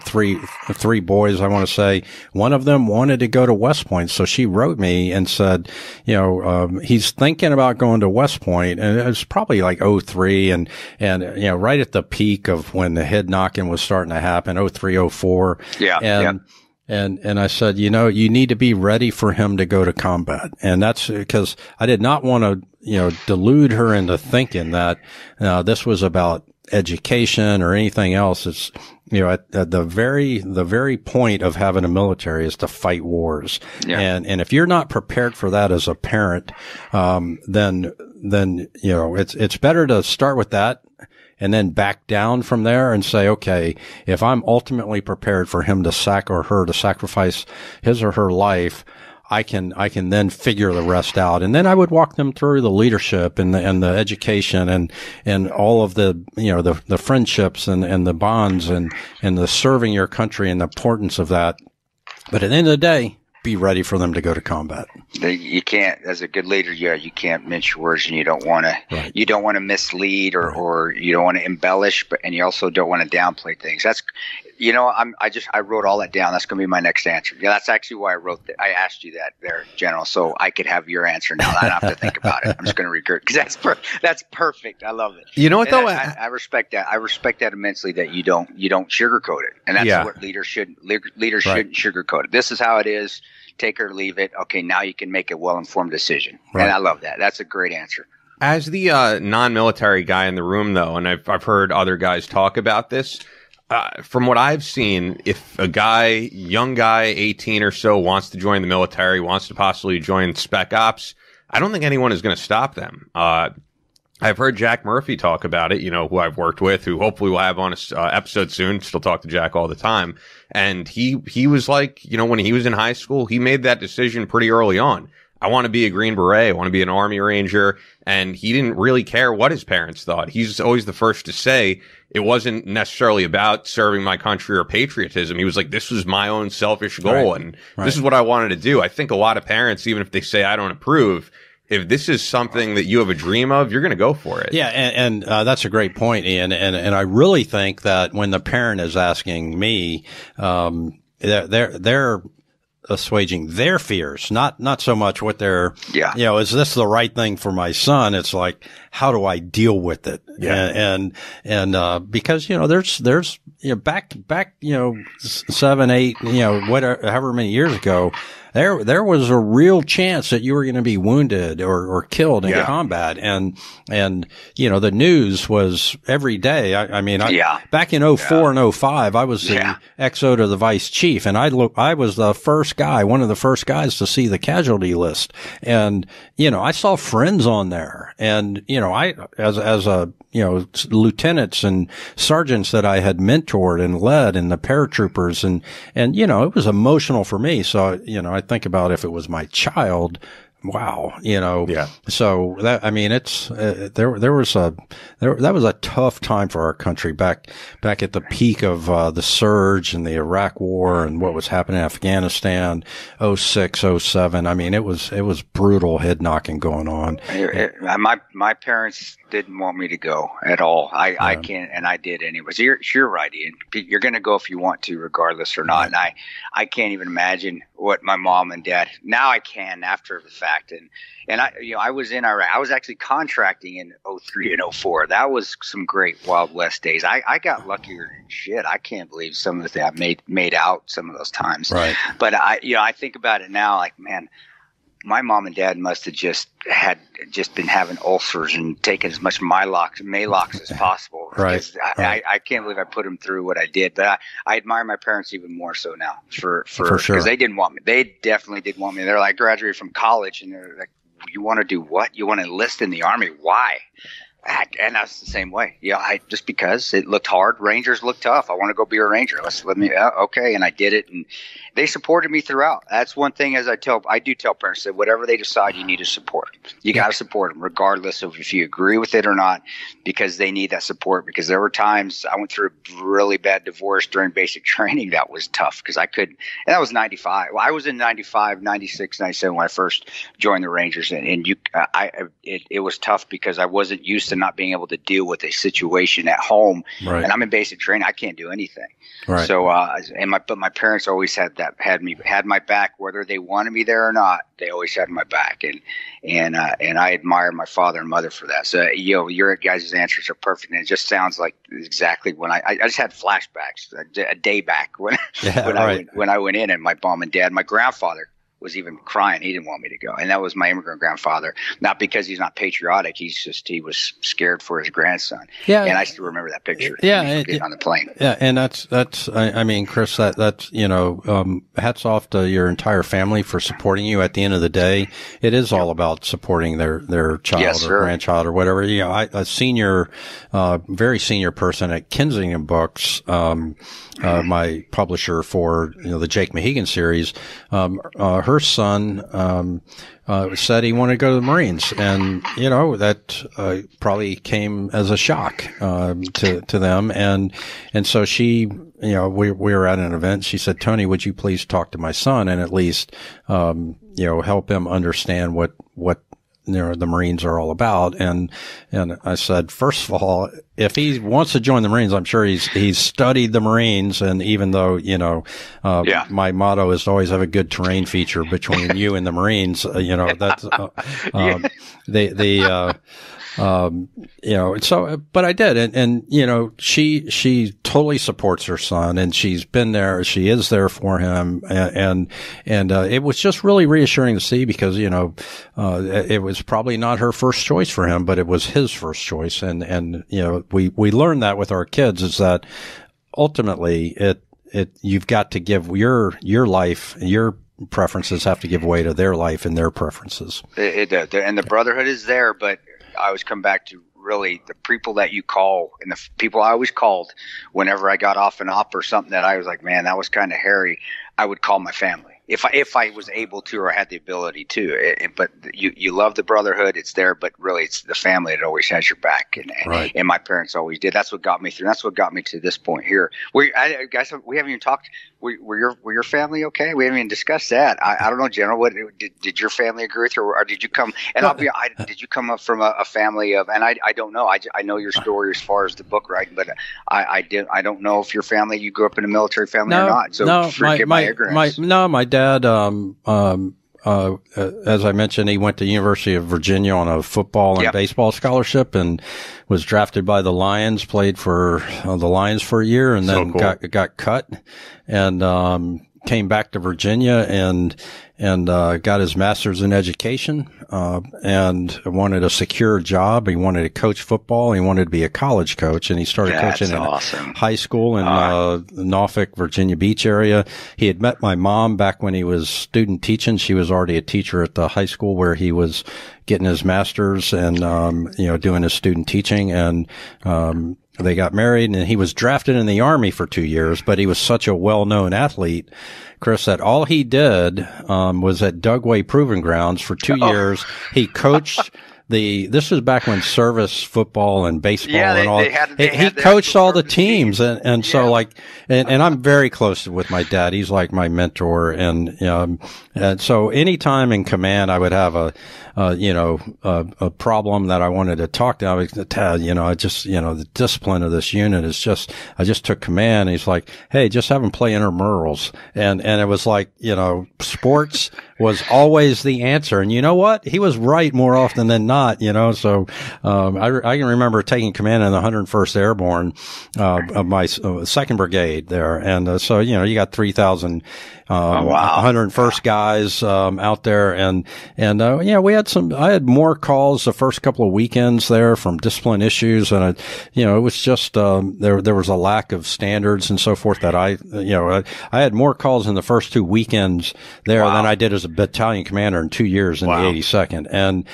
three boys, I want to say. One of them wanted to go to West Point. So she wrote me and said, he's thinking about going to West Point. And it was probably like 2003 and, right at the peak of when the head knocking was starting to happen, 2003, 2004. And I said, you need to be ready for him to go to combat. And that's because I did not want to, delude her into thinking that, this was about education or anything else. It's, at the very point of having a military is to fight wars. And if you're not prepared for that as a parent, then, it's better to start with that and then back down from there and say, okay, if I'm ultimately prepared for him to sacrifice his or her life, I can then figure the rest out. And then I would walk them through the leadership and the education and all of the, the friendships and the bonds and the serving your country and the importance of that. But at the end of the day, be ready for them to go to combat. You can't, as a good leader, you can't mince words, and you don't want to mislead or you don't want to embellish, and you also don't want to downplay things. That's, You know, I wrote all that down. That's going to be my next answer. Yeah, that's actually why I asked you that there, General, so I could have your answer now. I don't have to think about it. I'm just going to regurgitate because that's perfect. I love it. You know what though? I respect that. I respect that immensely that you don't sugarcoat it, and that's what leaders shouldn't sugarcoat it. This is how it is. Take it or leave it. Okay, now you can make a well-informed decision, and I love that. That's a great answer. As the non-military guy in the room, though, and I've heard other guys talk about this. From what I've seen, if a young guy, 18 or so, wants to join the military, wants to possibly join Spec Ops, I don't think anyone is going to stop them. I've heard Jack Murphy talk about it, who I've worked with, who hopefully we'll have on a episode soon. Still talk to Jack all the time. And he was like, when he was in high school, he made that decision pretty early on. I want to be a Green Beret. I want to be an Army Ranger. And he didn't really care what his parents thought. He's always the first to say it wasn't necessarily about serving my country or patriotism. He was like, this was my own selfish goal. And this is what I wanted to do. I think a lot of parents, even if they say I don't approve, if this is something that you have a dream of, you're going to go for it. Yeah. And that's a great point, Ian. And I really think that when the parent is asking me, they're assuaging their fears, not so much what they're, is this the right thing for my son? It's like, how do I deal with it? Yeah. And because, there's, back, 7, 8, whatever, however many years ago, there was a real chance that you were going to be wounded or killed in combat. And, the news was every day. Back in 04 and 05, I was the XO to the vice chief, and I was the first guy, one of the first guys to see the casualty list. And, I saw friends on there, and, I, as a, lieutenants and sergeants that I had mentored and led, and the paratroopers, and, it was emotional for me. So, I think about if it was my child, wow, so that, it's, that was a tough time for our country back at the peak of, the surge and the Iraq war and what was happening in Afghanistan, 06, 07. it was brutal head knocking going on. My parents didn't want me to go at all. I can't, and I did anyways. You're right, Ian. You're going to go if you want to, regardless or not. And I can't even imagine what my mom and dad, now I can after the fact. And I was in Iraq. I was actually contracting in 03 and 04. That was some great Wild West days. I got luckier than shit. I can't believe some of the things I made out some of those times. Right. But I think about it now, like, man, my mom and dad must have just been having ulcers and taking as much Maalox as possible. Right. I can't believe I put them through what I did, but I admire my parents even more so now for sure. Because they didn't want me. They definitely didn't want me. They're like, graduated from college, and they're like, you want to do what? You want to enlist in the Army? Why? And that's the same way. Just because it looked hard. Rangers looked tough. I want to go be a Ranger. Okay. And I did it. And they supported me throughout. That's one thing, I do tell parents that whatever they decide, you need to support. You got to support them regardless of if you agree with it or not, because they need that support. Because there were times I went through a really bad divorce during basic training. That was tough because I couldn't, and that was 95. Well, I was in 95, 96, 97 when I first joined the Rangers. It was tough because I wasn't used to not being able to deal with a situation at home. Right. And I'm in basic training. I can't do anything. Right. So, but my parents always had my back, whether they wanted me there or not. They always had my back, and I admire my father and mother for that. So, your guys' answers are perfect, and it just sounds like exactly when I just had flashbacks a day back when I went in, and my mom and dad, my grandfather was even crying. He didn't want me to go. And that was my immigrant grandfather. Not because he's not patriotic. He was scared for his grandson. Yeah. And I still remember that picture. Yeah. Getting on the plane. Yeah. And that's, Chris, that's, hats off to your entire family for supporting you. At the end of the day, it is all about supporting their child or grandchild or whatever. A senior, very senior person at Kensington Books, my publisher for, the Jake Mahegan series, her son said he wanted to go to the Marines, and that probably came as a shock to them, and so she, we were at an event. She said, "Tony, would you please talk to my son and at least help him understand what the Marines are all about. And I said, first of all, if he wants to join the Marines, I'm sure he's studied the Marines. And even though, my motto is to always have a good terrain feature between you and the Marines, that's, but I did. And she totally supports her son, and she's been there. She is there for him. And it was just really reassuring to see because, it was probably not her first choice for him, but it was his first choice. And we learned that with our kids is that ultimately you've got to give your life, your preferences have to give way to their life and their preferences. And the brotherhood is there, but I always come back to really the people that you call and the people I always called whenever I got off an op or something that I was like, man, that was kind of hairy. I would call my family if I was able to or had the ability to. But you love the brotherhood. It's there, but really it's the family that always has your back. Right. And my parents always did. That's what got me through. That's what got me to this point here. Guys, we haven't even talked. Were your family okay? We haven't even discussed that. I don't know, General. What did your family agree with, or did you come? And did you come up from a family of? And I don't know. I know your story as far as the book writing, but I don't know if your family, you grew up in a military family or not. So forgive my ignorance. My dad. As I mentioned, he went to University of Virginia on a football and baseball scholarship and was drafted by the Lions, played for the Lions for a year and then got cut and came back to Virginia and got his master's in education, and wanted a secure job. He wanted to coach football. He wanted to be a college coach, and he started coaching in high school in Norfolk, Virginia Beach area. He had met my mom back when he was student teaching. She was already a teacher at the high school where he was getting his master's and, doing his student teaching. And, they got married, and he was drafted in the Army for 2 years, but he was such a well-known athlete, Chris, that all he did was at Dugway Proving Grounds for 2 years. He coached this was back when service football and baseball and all. He coached all the teams, and so and I'm very close with my dad. He's like my mentor, and so anytime in command, I would have a problem that I wanted to talk to. I was, Dad, the discipline of this unit is just, I just took command. And he's like, hey, just have them play intramurals. And it was like, sports was always the answer. And you know what? He was right more often than not, so, I can remember taking command in the 101st Airborne, of my 2nd Brigade there. And, so, you got 3,000, 101st guys, out there. And, I had more calls the first couple of weekends there from discipline issues. And it was just, there was a lack of standards and so forth that I had more calls in the first 2 weekends there than I did as a battalion commander in 2 years in the 82nd.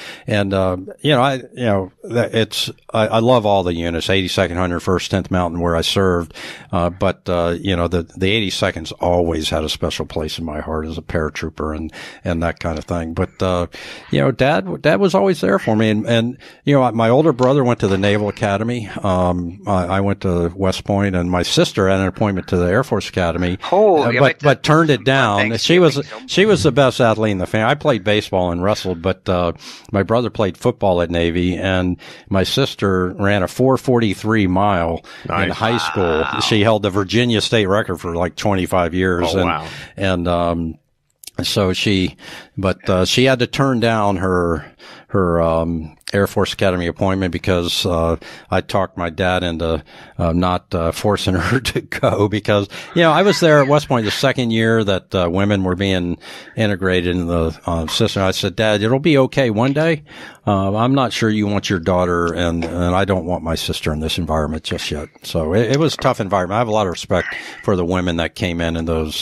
I love all the units, 82nd, 101st, 10th Mountain where I served. But the 82nd's always had a special place in my heart as a paratrooper and that kind of thing. But, Dad was always there for me. And my older brother went to the Naval Academy. I went to West Point, and my sister had an appointment to the Air Force Academy. But turned it down. She was the best athlete in the family. I played baseball and wrestled, but, my brother played football at Navy, and my sister ran a 4:43 mile in high school. She held the Virginia state record for like 25 years. So she had to turn down her Air Force Academy appointment because I talked my dad into not forcing her to go because I was there at West Point the second year that women were being integrated in the system. I said, Dad, it'll be okay one day. I'm not sure you want your daughter, and I don't want my sister in this environment just yet. So it was a tough environment. I have a lot of respect for the women that came in those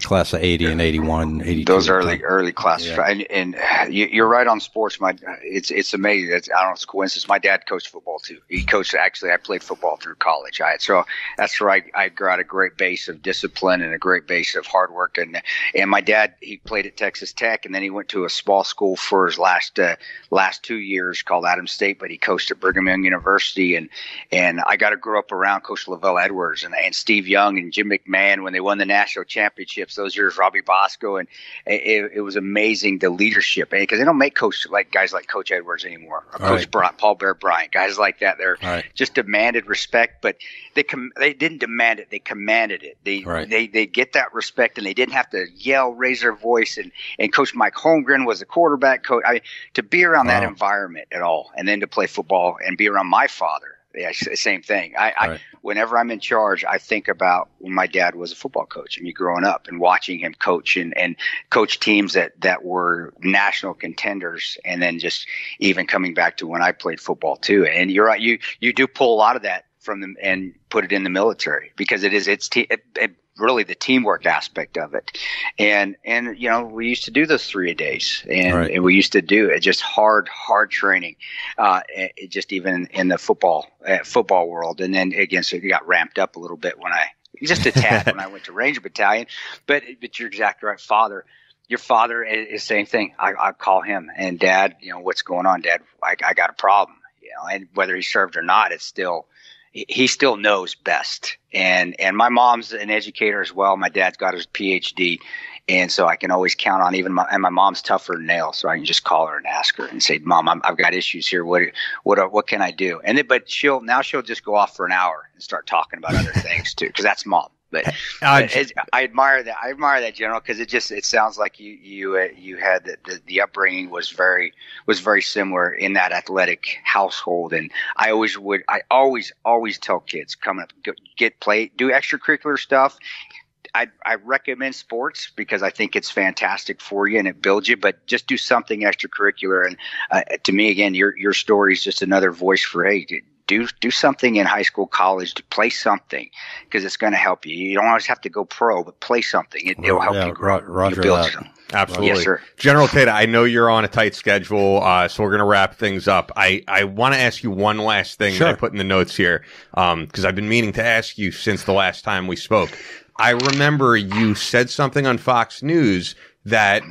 class of 80 and 81, 82. Those early class. Yeah. And you're right on sports. It's It's amazing. I don't know, it's a coincidence. My dad coached football too. He coached, actually, I played football through college. So that's where I got a great base of discipline and a great base of hard work. And my dad, he played at Texas Tech, and then he went to a small school for his last 2 years called Adams State, but he coached at Brigham Young University. And I got to grow up around Coach Lavelle Edwards and Steve Young and Jim McMahon when they won the national championships those years, Robbie Bosco. And it was amazing, the leadership, because they don't make guys like Coach Edwards anymore, or Coach Paul Bear Bryant, guys like that. They're just demanded respect, but they didn't demand it. They commanded it. They get that respect, and they didn't have to yell, raise their voice. And Coach Mike Holmgren was the quarterback coach. To be around that environment at all, and then to play football and be around my father. Yeah, same thing. Whenever I'm in charge, I think about when my dad was a football coach and me growing up and watching him coach and coach teams that were national contenders, and then just even coming back to when I played football too. And you're right, you do pull a lot of that from them and put it in the military, because it's really the teamwork aspect of it. And we used to do those 3-a-days, and we used to do it just hard training, just even in the football world. And then again, so it got ramped up a little bit when I went to Ranger Battalion. But you're exactly right. Your father is the same thing. I call him, and Dad, what's going on, Dad? I got a problem, and whether he served or not, he still knows best. And my mom's an educator as well. My dad's got his PhD. And so I can always count on my mom's tougher than nails. So I can just call her and ask her and say, Mom, I've got issues here. What can I do? But she'll just go off for an hour and start talking about other things too, because that's Mom. But I admire that. I admire that, General, because it sounds like you had the upbringing was very similar in that athletic household. And I always tell kids coming up, do extracurricular stuff. I recommend sports because I think it's fantastic for you and it builds you, but just do something extracurricular. And to me, again, your story is just another voice for, hey, do something in high school, college, to play something, because it's going to help you. You don't always have to go pro, but play something. It'll help you grow. Roger that. Absolutely. Yes, sir. General Tata, I know you're on a tight schedule, so we're going to wrap things up. I want to ask you one last thing that I put in the notes here, because I've been meaning to ask you since the last time we spoke. I remember you said something on Fox News that,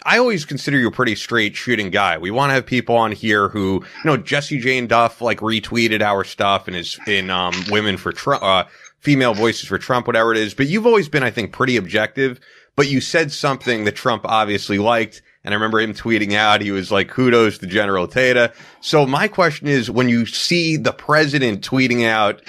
I always consider you a pretty straight shooting guy. We want to have people on here who, Jesse Jane Duff, retweeted our stuff and is in, Women for Trump, Female Voices for Trump, whatever it is. But you've always been, I think, pretty objective. But you said something that Trump obviously liked. And I remember him tweeting out, he was like, kudos to General Tata. So my question is, when you see the president tweeting out,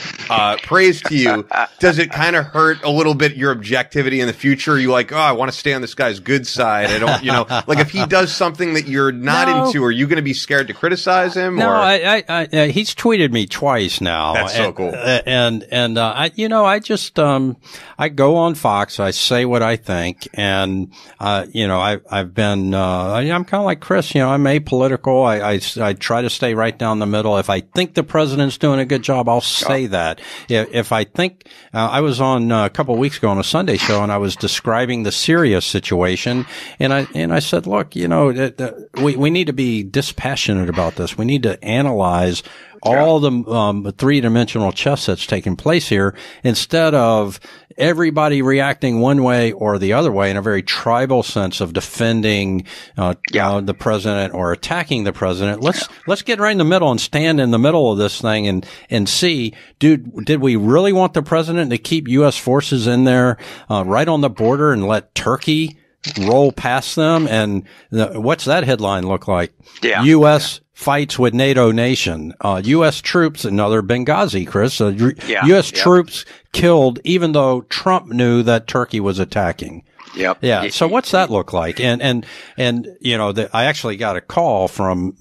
praise to you, does it kind of hurt a little bit your objectivity in the future? Are you like, I want to stay on this guy's good side. I don't, if he does something that you're not into, are you going to be scared to criticize him? No, he's tweeted me twice now. That's so cool. I just, I go on Fox, I say what I think, and, I've been, I'm kind of like Chris, I'm apolitical. I try to stay right down the middle. If I think the president's doing a good job, I'll say that. If I think, I was on a couple of weeks ago on a Sunday show and I was describing the Syria situation, and I said, look, we need to be dispassionate about this. We need to analyze all the three-dimensional chess that's taking place here, instead of everybody reacting one way or the other way in a very tribal sense of defending the president or attacking the president. Let's get right in the middle and stand in the middle of this thing and see, did we really want the president to keep U.S. forces in there right on the border and let Turkey roll past them? And what's that headline look like? U.S. fights with NATO nation. U.S. troops, another Benghazi, Chris. U.S. troops killed, even though Trump knew that Turkey was attacking. Yep. Yeah. So what's that look like? And I actually got a call from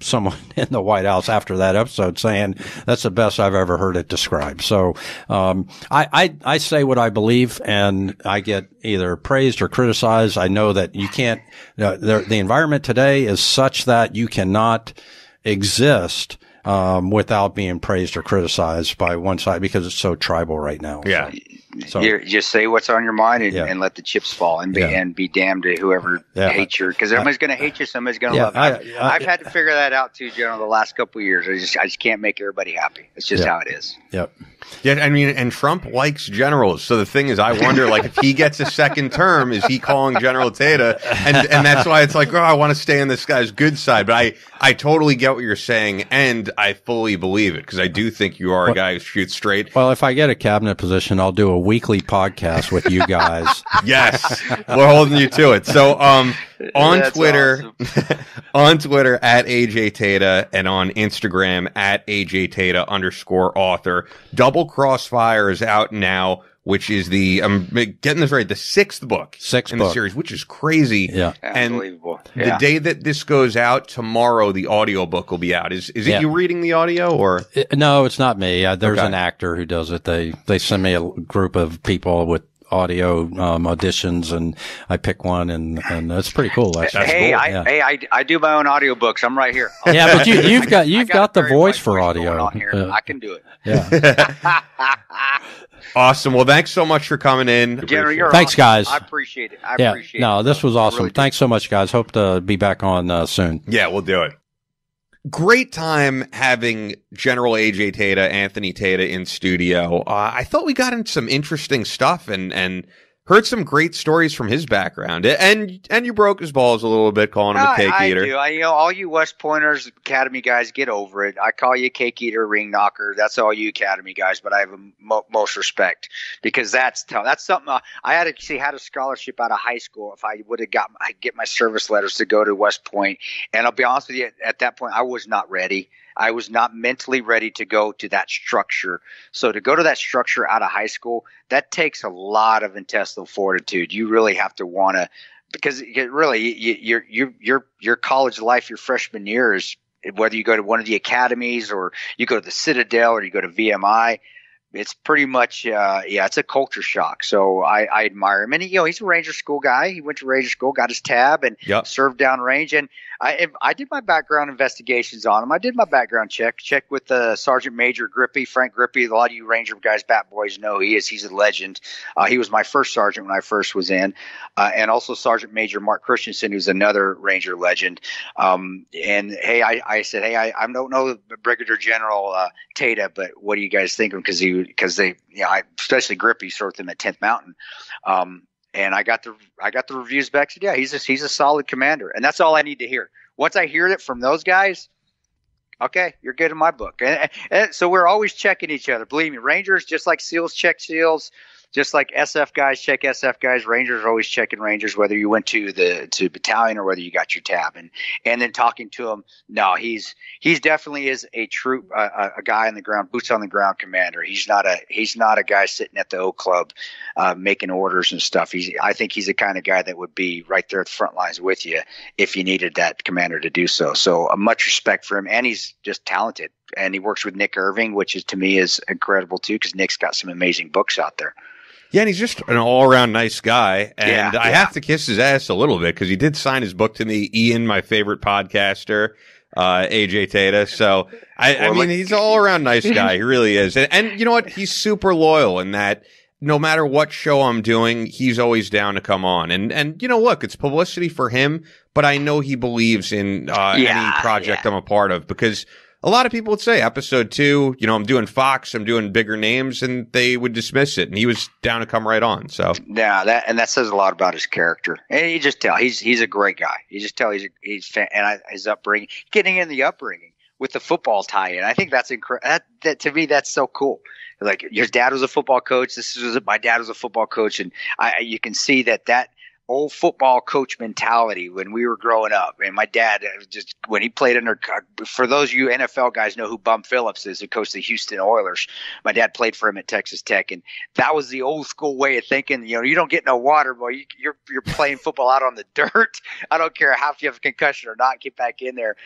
someone in the White House after that episode saying that's the best I've ever heard it described. So, I say what I believe, and I get either praised or criticized. I know that you can't, the environment today is such that you cannot exist without being praised or criticized by one side, because it's so tribal right now. Yeah. So you just say what's on your mind and let the chips fall and be damned to whoever hates you, because everybody's going to hate you, somebody's going to love you. I've had to figure that out too, General, the last couple of years. I just can't make everybody happy. It's just how it is. Yep. Yeah, I mean, and Trump likes generals. So the thing is, I wonder, like, if he gets a second term, is he calling General Tata? And that's why it's like, oh, I want to stay on this guy's good side. But I totally get what you're saying, and I fully believe it, because I do think you are a guy who shoots straight. Well, if I get a cabinet position, I'll do a weekly podcast with you guys. Yes, we're holding you to it. So, on Twitter, awesome. On Twitter at AJ Tata, and on Instagram at AJ Tata _author. Double Crossfire is out now, which is I'm getting this right, the sixth book in the series, which is crazy. Yeah. And unbelievable. The day that this goes out, tomorrow, the audiobook will be out. Is it you reading the audio, or? No, it's not me. There's an actor who does it. They send me a group of people with audio auditions, and I pick one, and it's pretty cool. Actually. I do my own audiobooks. I'm right here. Yeah, but you've got the voice for audio. I can do it. Yeah. Awesome. Well, thanks so much for coming in. General, thanks, guys. I appreciate it. I appreciate it. No, this was awesome. Really thanks so much, guys. Hope to be back on soon. Yeah, we'll do it. Great time having General AJ Tata, Anthony Tata, in studio. I thought we got into some interesting stuff and heard some great stories from his background. And you broke his balls a little bit, calling him a cake eater. I do. All you West Pointers, Academy guys, get over it. I call you a cake eater, ring knocker. That's all you Academy guys, but I have most respect, because that's something I had a scholarship out of high school. If I would have I'd get my service letters to go to West Point. And I'll be honest with you, at that point, I was not ready. I was not mentally ready to go to that structure. So to go to that structure out of high school, that takes a lot of intestinal fortitude. You really have to want to, because your college life, your freshman year is, whether you go to one of the academies or you go to the Citadel or you go to VMI, it's pretty much, it's a culture shock. So I admire him. And he's a Ranger School guy. He went to Ranger School, got his tab, and served down range. And I did my background investigations on him. I did my background checked with Sergeant Major Grippy, Frank Grippy. A lot of you Ranger guys, Bat Boys know who he is. He's a legend. He was my first sergeant when I first was in. And also Sergeant Major Mark Christensen, who's another Ranger legend. And hey, I said, hey, I don't know Brigadier General Tata, but what do you guys think of him? Because they, especially Grippy, served him at 10th Mountain. And I got the reviews back. Said, yeah, he's a solid commander, and that's all I need to hear. Once I hear it from those guys, okay, you're good in my book. And so we're always checking each other. Believe me, Rangers, just like SEALs check SEALs, just like SF guys check SF guys, Rangers are always checking Rangers, whether you went to battalion or whether you got your tab. And then talking to him, no, he's definitely is a troop, a guy on the ground, boots on the ground commander. He's not a guy sitting at the O Club making orders and stuff. I think he's the kind of guy that would be right there at the front lines with you if you needed that commander to do so. So much respect for him, and he's just talented. And he works with Nick Irving, which is, to me, is incredible too, because Nick's got some amazing books out there. Yeah, and he's just an all-around nice guy, and I have to kiss his ass a little bit, because he did sign his book to me, Ian, my favorite podcaster, AJ Tata. So, I mean, he's an all-around nice guy. He really is. And you know what? He's super loyal in that no matter what show I'm doing, he's always down to come on. And look, it's publicity for him, but I know he believes in any project I'm a part of, because a lot of people would say episode 2, I'm doing Fox, I'm doing bigger names, and they would dismiss it. And he was down to come right on. So yeah, that says a lot about his character. And you just tell he's a great guy. You just tell his upbringing, getting in the upbringing with the football tie-in. I think that's incredible. That to me, that's so cool. Like, your dad was a football coach. My dad was a football coach, and you can see that old football coach mentality when we were growing up. And my dad, just when he played for those of you NFL guys know who Bum Phillips is, who coached the Houston Oilers. My dad played for him at Texas Tech, and that was the old school way of thinking. You don't get no water, boy. You're playing football out on the dirt. I don't care if you have a concussion or not. Get back in there.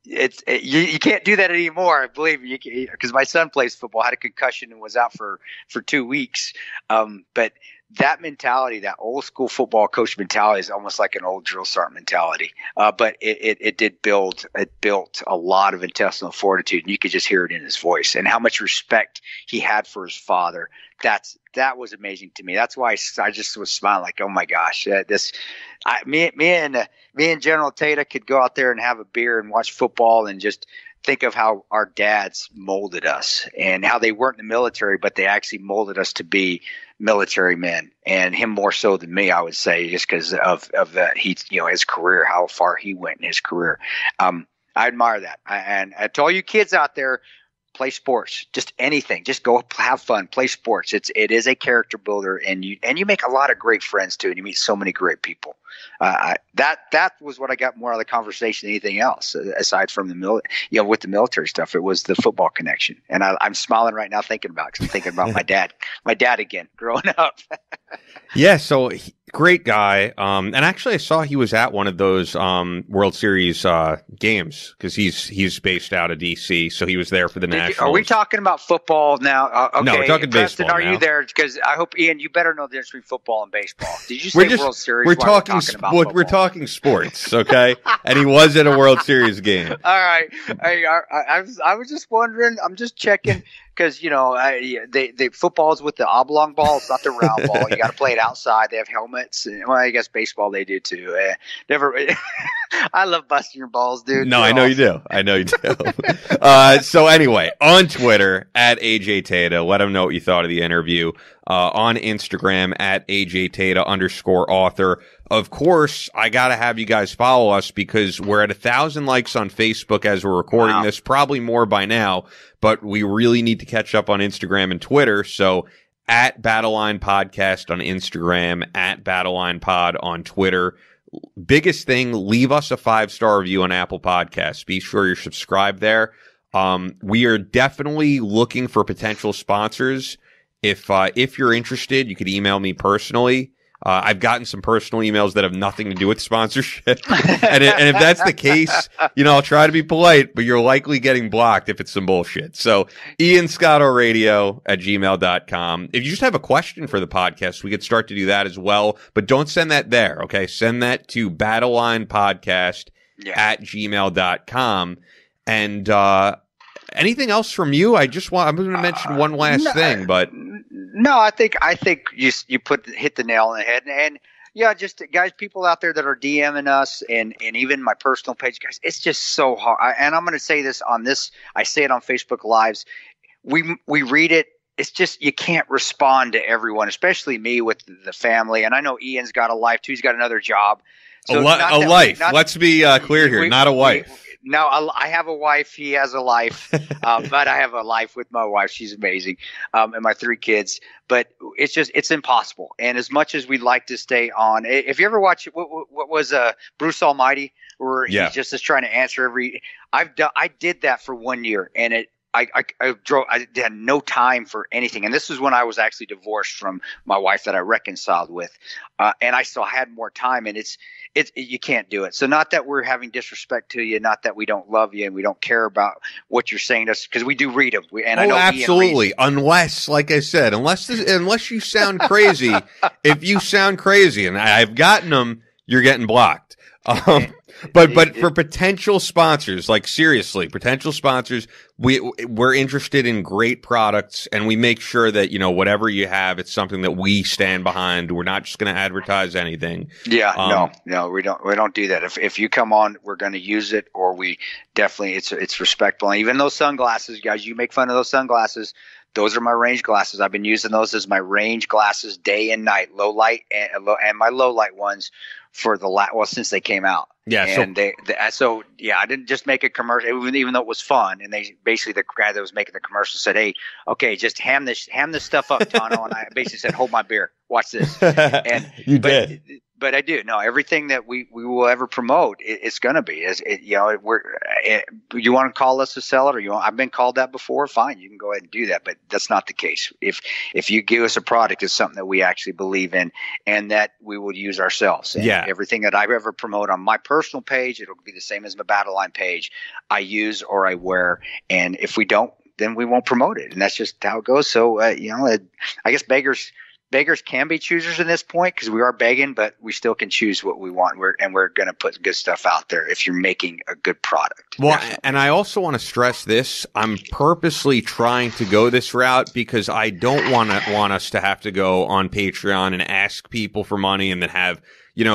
You can't do that anymore. Believe me, because my son plays football, had a concussion, and was out for 2 weeks. But that mentality, that old school football coach mentality, is almost like an old drill sergeant mentality. But it built a lot of intestinal fortitude, and you could just hear it in his voice, and how much respect he had for his father, that was amazing to me. That's why I just was smiling like, oh my gosh, me and General Tata could go out there and have a beer and watch football and just think of how our dads molded us and how they weren't in the military, but they actually molded us to be military men, and him more so than me, I would say, just because of his career, how far he went in his career. I admire that. And to all you kids out there, play sports, just anything, just go have fun, play sports. It is a character builder, and you make a lot of great friends too, and you meet so many great people. That was what I got more out of the conversation than anything else, aside from with the military stuff. It was the football connection, and I'm smiling right now thinking about it, 'cause I'm thinking about my dad again, growing up. Yeah, so great guy. And actually, I saw he was at one of those World Series games, because he's based out of DC, so he was there for the Nationals. Are we talking about football now? Okay. No, we're talking Preston, baseball are now. you there? Because I hope, Ian, you better know the difference between football and baseball. Did you say World Series? We're talking sports, okay? And he was at a World Series game. All right. I was just wondering. I'm just checking. Because, they football's with the oblong ball. It's not the round ball. You got to play it outside. They have helmets. And, well, I guess baseball they do too. I love busting your balls, dude. No, I know you do. So anyway, on Twitter, at AJ Tata, let him know what you thought of the interview. On Instagram, at AJ Tata _author. Of course, I got to have you guys follow us, because we're at 1,000 likes on Facebook as we're recording this, probably more by now, but we really need to catch up on Instagram and Twitter. So at Battleline Podcast on Instagram, at Battleline Pod on Twitter. Biggest thing, leave us a 5-star review on Apple Podcasts. Be sure you're subscribed there. We are definitely looking for potential sponsors. If you're interested, you could email me personally. I've gotten some personal emails that have nothing to do with sponsorship. and if that's the case, I'll try to be polite, but you're likely getting blocked if it's some bullshit. So IanScottoRadio@gmail.com. If you just have a question for the podcast, we could start to do that as well, but don't send that there. Okay. Send that to battlelinepodcast@gmail.com. And, anything else from you? I'm going to mention one last thing, but no, I think you hit the nail on the head, and yeah, just guys, people out there that are DMing us, and even my personal page, guys, it's just so hard. And I'm going to say this on this, I say it on Facebook Lives. We read it. It's just, you can't respond to everyone, especially me with the family. And I know Ian's got a life too. He's got another job. So a life. Let's be clear here. Not a wife. No, I have a wife. He has a life, but I have a life with my wife. She's amazing, and my 3 kids. But it's impossible. And as much as we'd like to stay on, if you ever watch what was Bruce Almighty, where he just is trying to answer I did that for 1 year, and I had no time for anything. And this is when I was actually divorced from my wife that I reconciled with. And I still had more time, and you can't do it. So not that we're having disrespect to you, not that we don't love you and we don't care about what you're saying to us, because we do read them. I know absolutely. Unless, like I said, unless you sound crazy, if you sound crazy, and I've gotten them, you're getting blocked. But for potential sponsors, like seriously, potential sponsors, we're interested in great products, and we make sure that, whatever you have, it's something that we stand behind. We're not just going to advertise anything. Yeah, no, we don't do that. If you come on, we're going to use it, or we definitely, it's respectful. And even those sunglasses, guys, you make fun of those sunglasses. Those are my range glasses. I've been using those as my range glasses day and night, low light and my low light ones for since they came out. Yeah. And so I didn't just make a commercial, even though it was fun. And they basically, the guy that was making the commercial said, "Hey, okay, just ham this stuff up, Tano." And I basically said, "Hold my beer, watch this." And did. But I do. No, everything that we will ever promote, it's going to be. You want to call us a seller, I've been called that before. Fine, you can go ahead and do that. But that's not the case. If you give us a product, it's something that we actually believe in and that we will use ourselves. And everything that I ever promote on my personal page, it'll be the same as my Battleline page. I use or I wear, and if we don't, then we won't promote it, and that's just how it goes. So I guess beggars beggars can be choosers in this point because we are begging, but we still can choose what we want. We're going to put good stuff out there if you're making a good product. Well, and I also want to stress this. I'm purposely trying to go this route because I don't want us to have to go on Patreon and ask people for money and then have,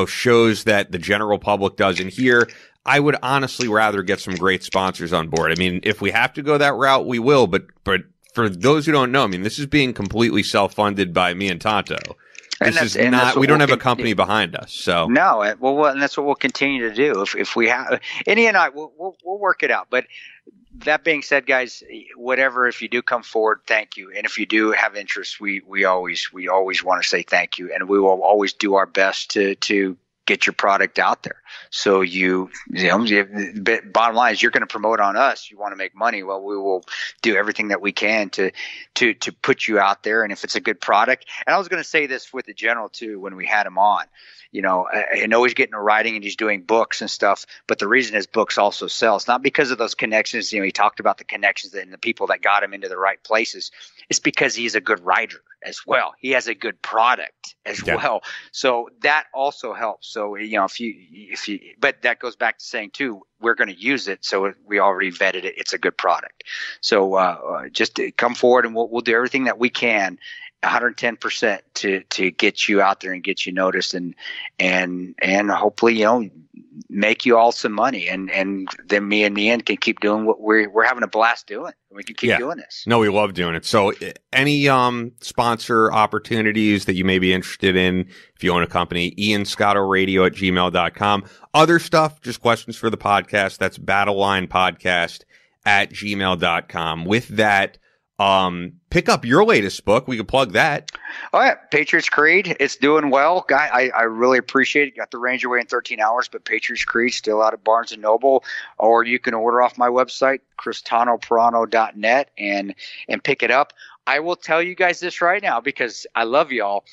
shows that the general public doesn't hear. I would honestly rather get some great sponsors on board. I mean, if we have to go that route, we will, but for those who don't know, I mean, this is being completely self-funded by me and Tata. We don't have a company behind us. So no, and that's what we'll continue to do. If we have, Andy and I, we'll work it out. But that being said, guys, whatever, if you do come forward, thank you. And if you do have interest, we always want to say thank you, and we will always do our best to get your product out there. So bottom line is you're going to promote on us. You want to make money. Well, we will do everything that we can to put you out there. And if it's a good product, and I was going to say this with the general too, when we had him on, I know he's getting a writing and he's doing books and stuff, but the reason his books also sell, it's not because of those connections. He talked about the connections and the people that got him into the right places. It's because he's a good writer as well. He has a good product as well. So that also helps. So, but that goes back to saying too, we're going to use it. So we already vetted it. It's a good product. So, just come forward and we'll do everything that we can, 110% to get you out there and get you noticed and hopefully, make you all some money and then me and Ian can keep doing what we're having a blast doing. We can keep doing this. No, we love doing it. So any sponsor opportunities that you may be interested in, if you own a company, ianscottoradio@gmail.com. Other stuff, just questions for the podcast. That's Battleline Podcast @gmail.com. With that, pick up your latest book. We can plug that. Oh yeah, Patriot's Creed. It's doing well. I really appreciate it. Got the range away in 13 hours, but Patriot's Creed still out at Barnes & Noble, or you can order off my website, cristanoperano.net, and pick it up. I will tell you guys this right now because I love y'all.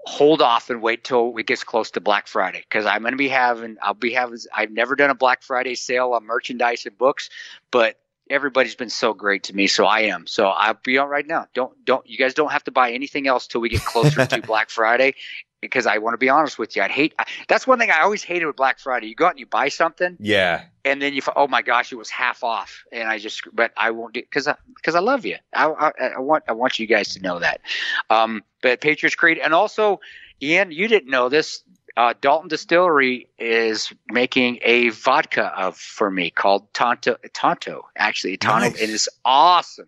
Hold off and wait till it gets close to Black Friday because I've never done a Black Friday sale on merchandise and books, but everybody's been so great to me, so I am. So I'll be on right now. Don't you guys don't have to buy anything else till we get closer to Black Friday, because I want to be honest with you. That's one thing I always hated with Black Friday. You go out and you buy something, and then oh my gosh, it was half off, but I won't do because I love you. I want you guys to know that. But Patriot's Creed, and also Ian, you didn't know this. Dalton Distillery is making a vodka for me called Tonto. Actually, Tonto, nice. And it's awesome.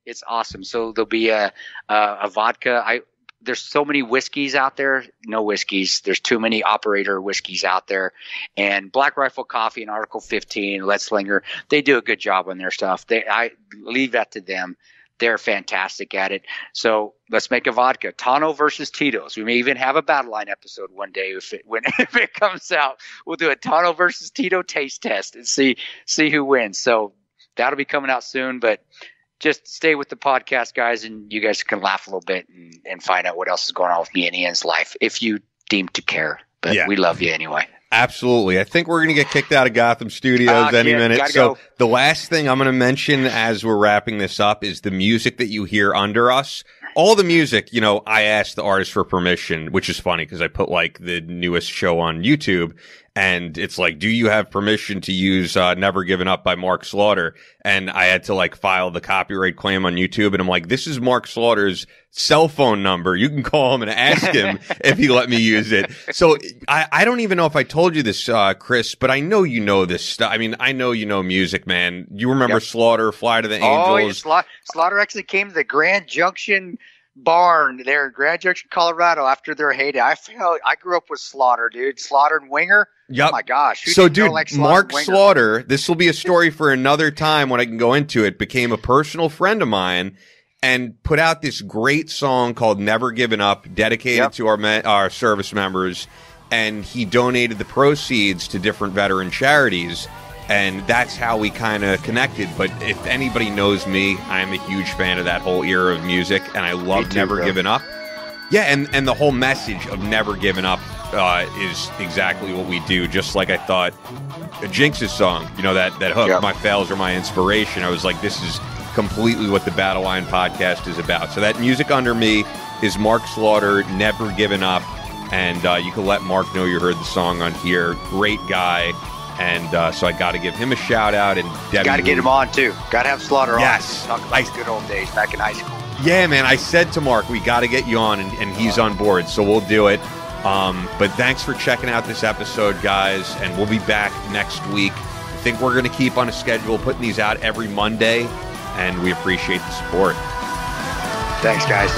It's awesome. So there'll be a vodka. There's so many whiskeys out there. No whiskeys. There's too many operator whiskeys out there. And Black Rifle Coffee and Article 15, Letzlinger, they do a good job on their stuff. I leave that to them. They're fantastic at it. So let's make a vodka. Tano versus Tito's. We may even have a Battleline episode one day if it comes out. We'll do a Tano versus Tito taste test and see who wins. So that'll be coming out soon. But just stay with the podcast, guys, and you guys can laugh a little bit and find out what else is going on with me and Ian's life if you deem to care. But we love you anyway. Absolutely. I think we're going to get kicked out of Gotham Studios any minute. So the last thing I'm going to mention as we're wrapping this up is the music that you hear under us. All the music, I asked the artist for permission, which is funny because I put like the newest show on YouTube and it's like, do you have permission to use Never Given Up by Mark Slaughter? And I had to like file the copyright claim on YouTube. And I'm like, this is Mark Slaughter's cell phone number. You can call him and ask him if he let me use it. So I don't even know if I told you this, Chris, but I know you know this stuff. I mean, I know you know music, man. You remember Slaughter, Fly to the Angels? Oh, yeah. Slaughter actually came to the Grand Junction barn there in Grand Junction, Colorado after their heyday. I grew up with Slaughter, dude. Slaughter and Winger. Yep. Oh my gosh. So, dude, Mark Slaughter, this will be a story for another time when I can go into it, became a personal friend of mine and put out this great song called Never Given Up, dedicated to our service members. And he donated the proceeds to different veteran charities. And that's how we kind of connected. But if anybody knows me, I'm a huge fan of that whole era of music. And I love Never Given Up. Yeah, and the whole message of Never Given Up is exactly what we do. Just like I thought Jinx's song, that hook, my fails are my inspiration. I was like, this is completely what the Battleline podcast is about. So that music under me is Mark Slaughter, Never Giving Up. And you can let Mark know you heard the song on here. Great guy. And so I got to give him a shout out. And Debbie, got to get him on too. Got to have Slaughter on. Yes. Talk about the good old days back in high school. Yeah, man. I said to Mark, we got to get you on, and he's on board. So we'll do it. But thanks for checking out this episode, guys. And we'll be back next week. I think we're going to keep on a schedule, putting these out every Monday. And we appreciate the support. Thanks, guys.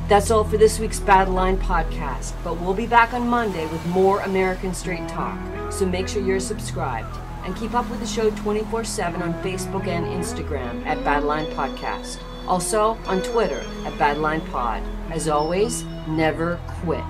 That's all for this week's Battleline Podcast, but we'll be back on Monday with more American Straight Talk, so make sure you're subscribed. And keep up with the show 24/7 on Facebook and Instagram at Battleline Podcast. Also on Twitter at Battleline Pod. As always, never quit.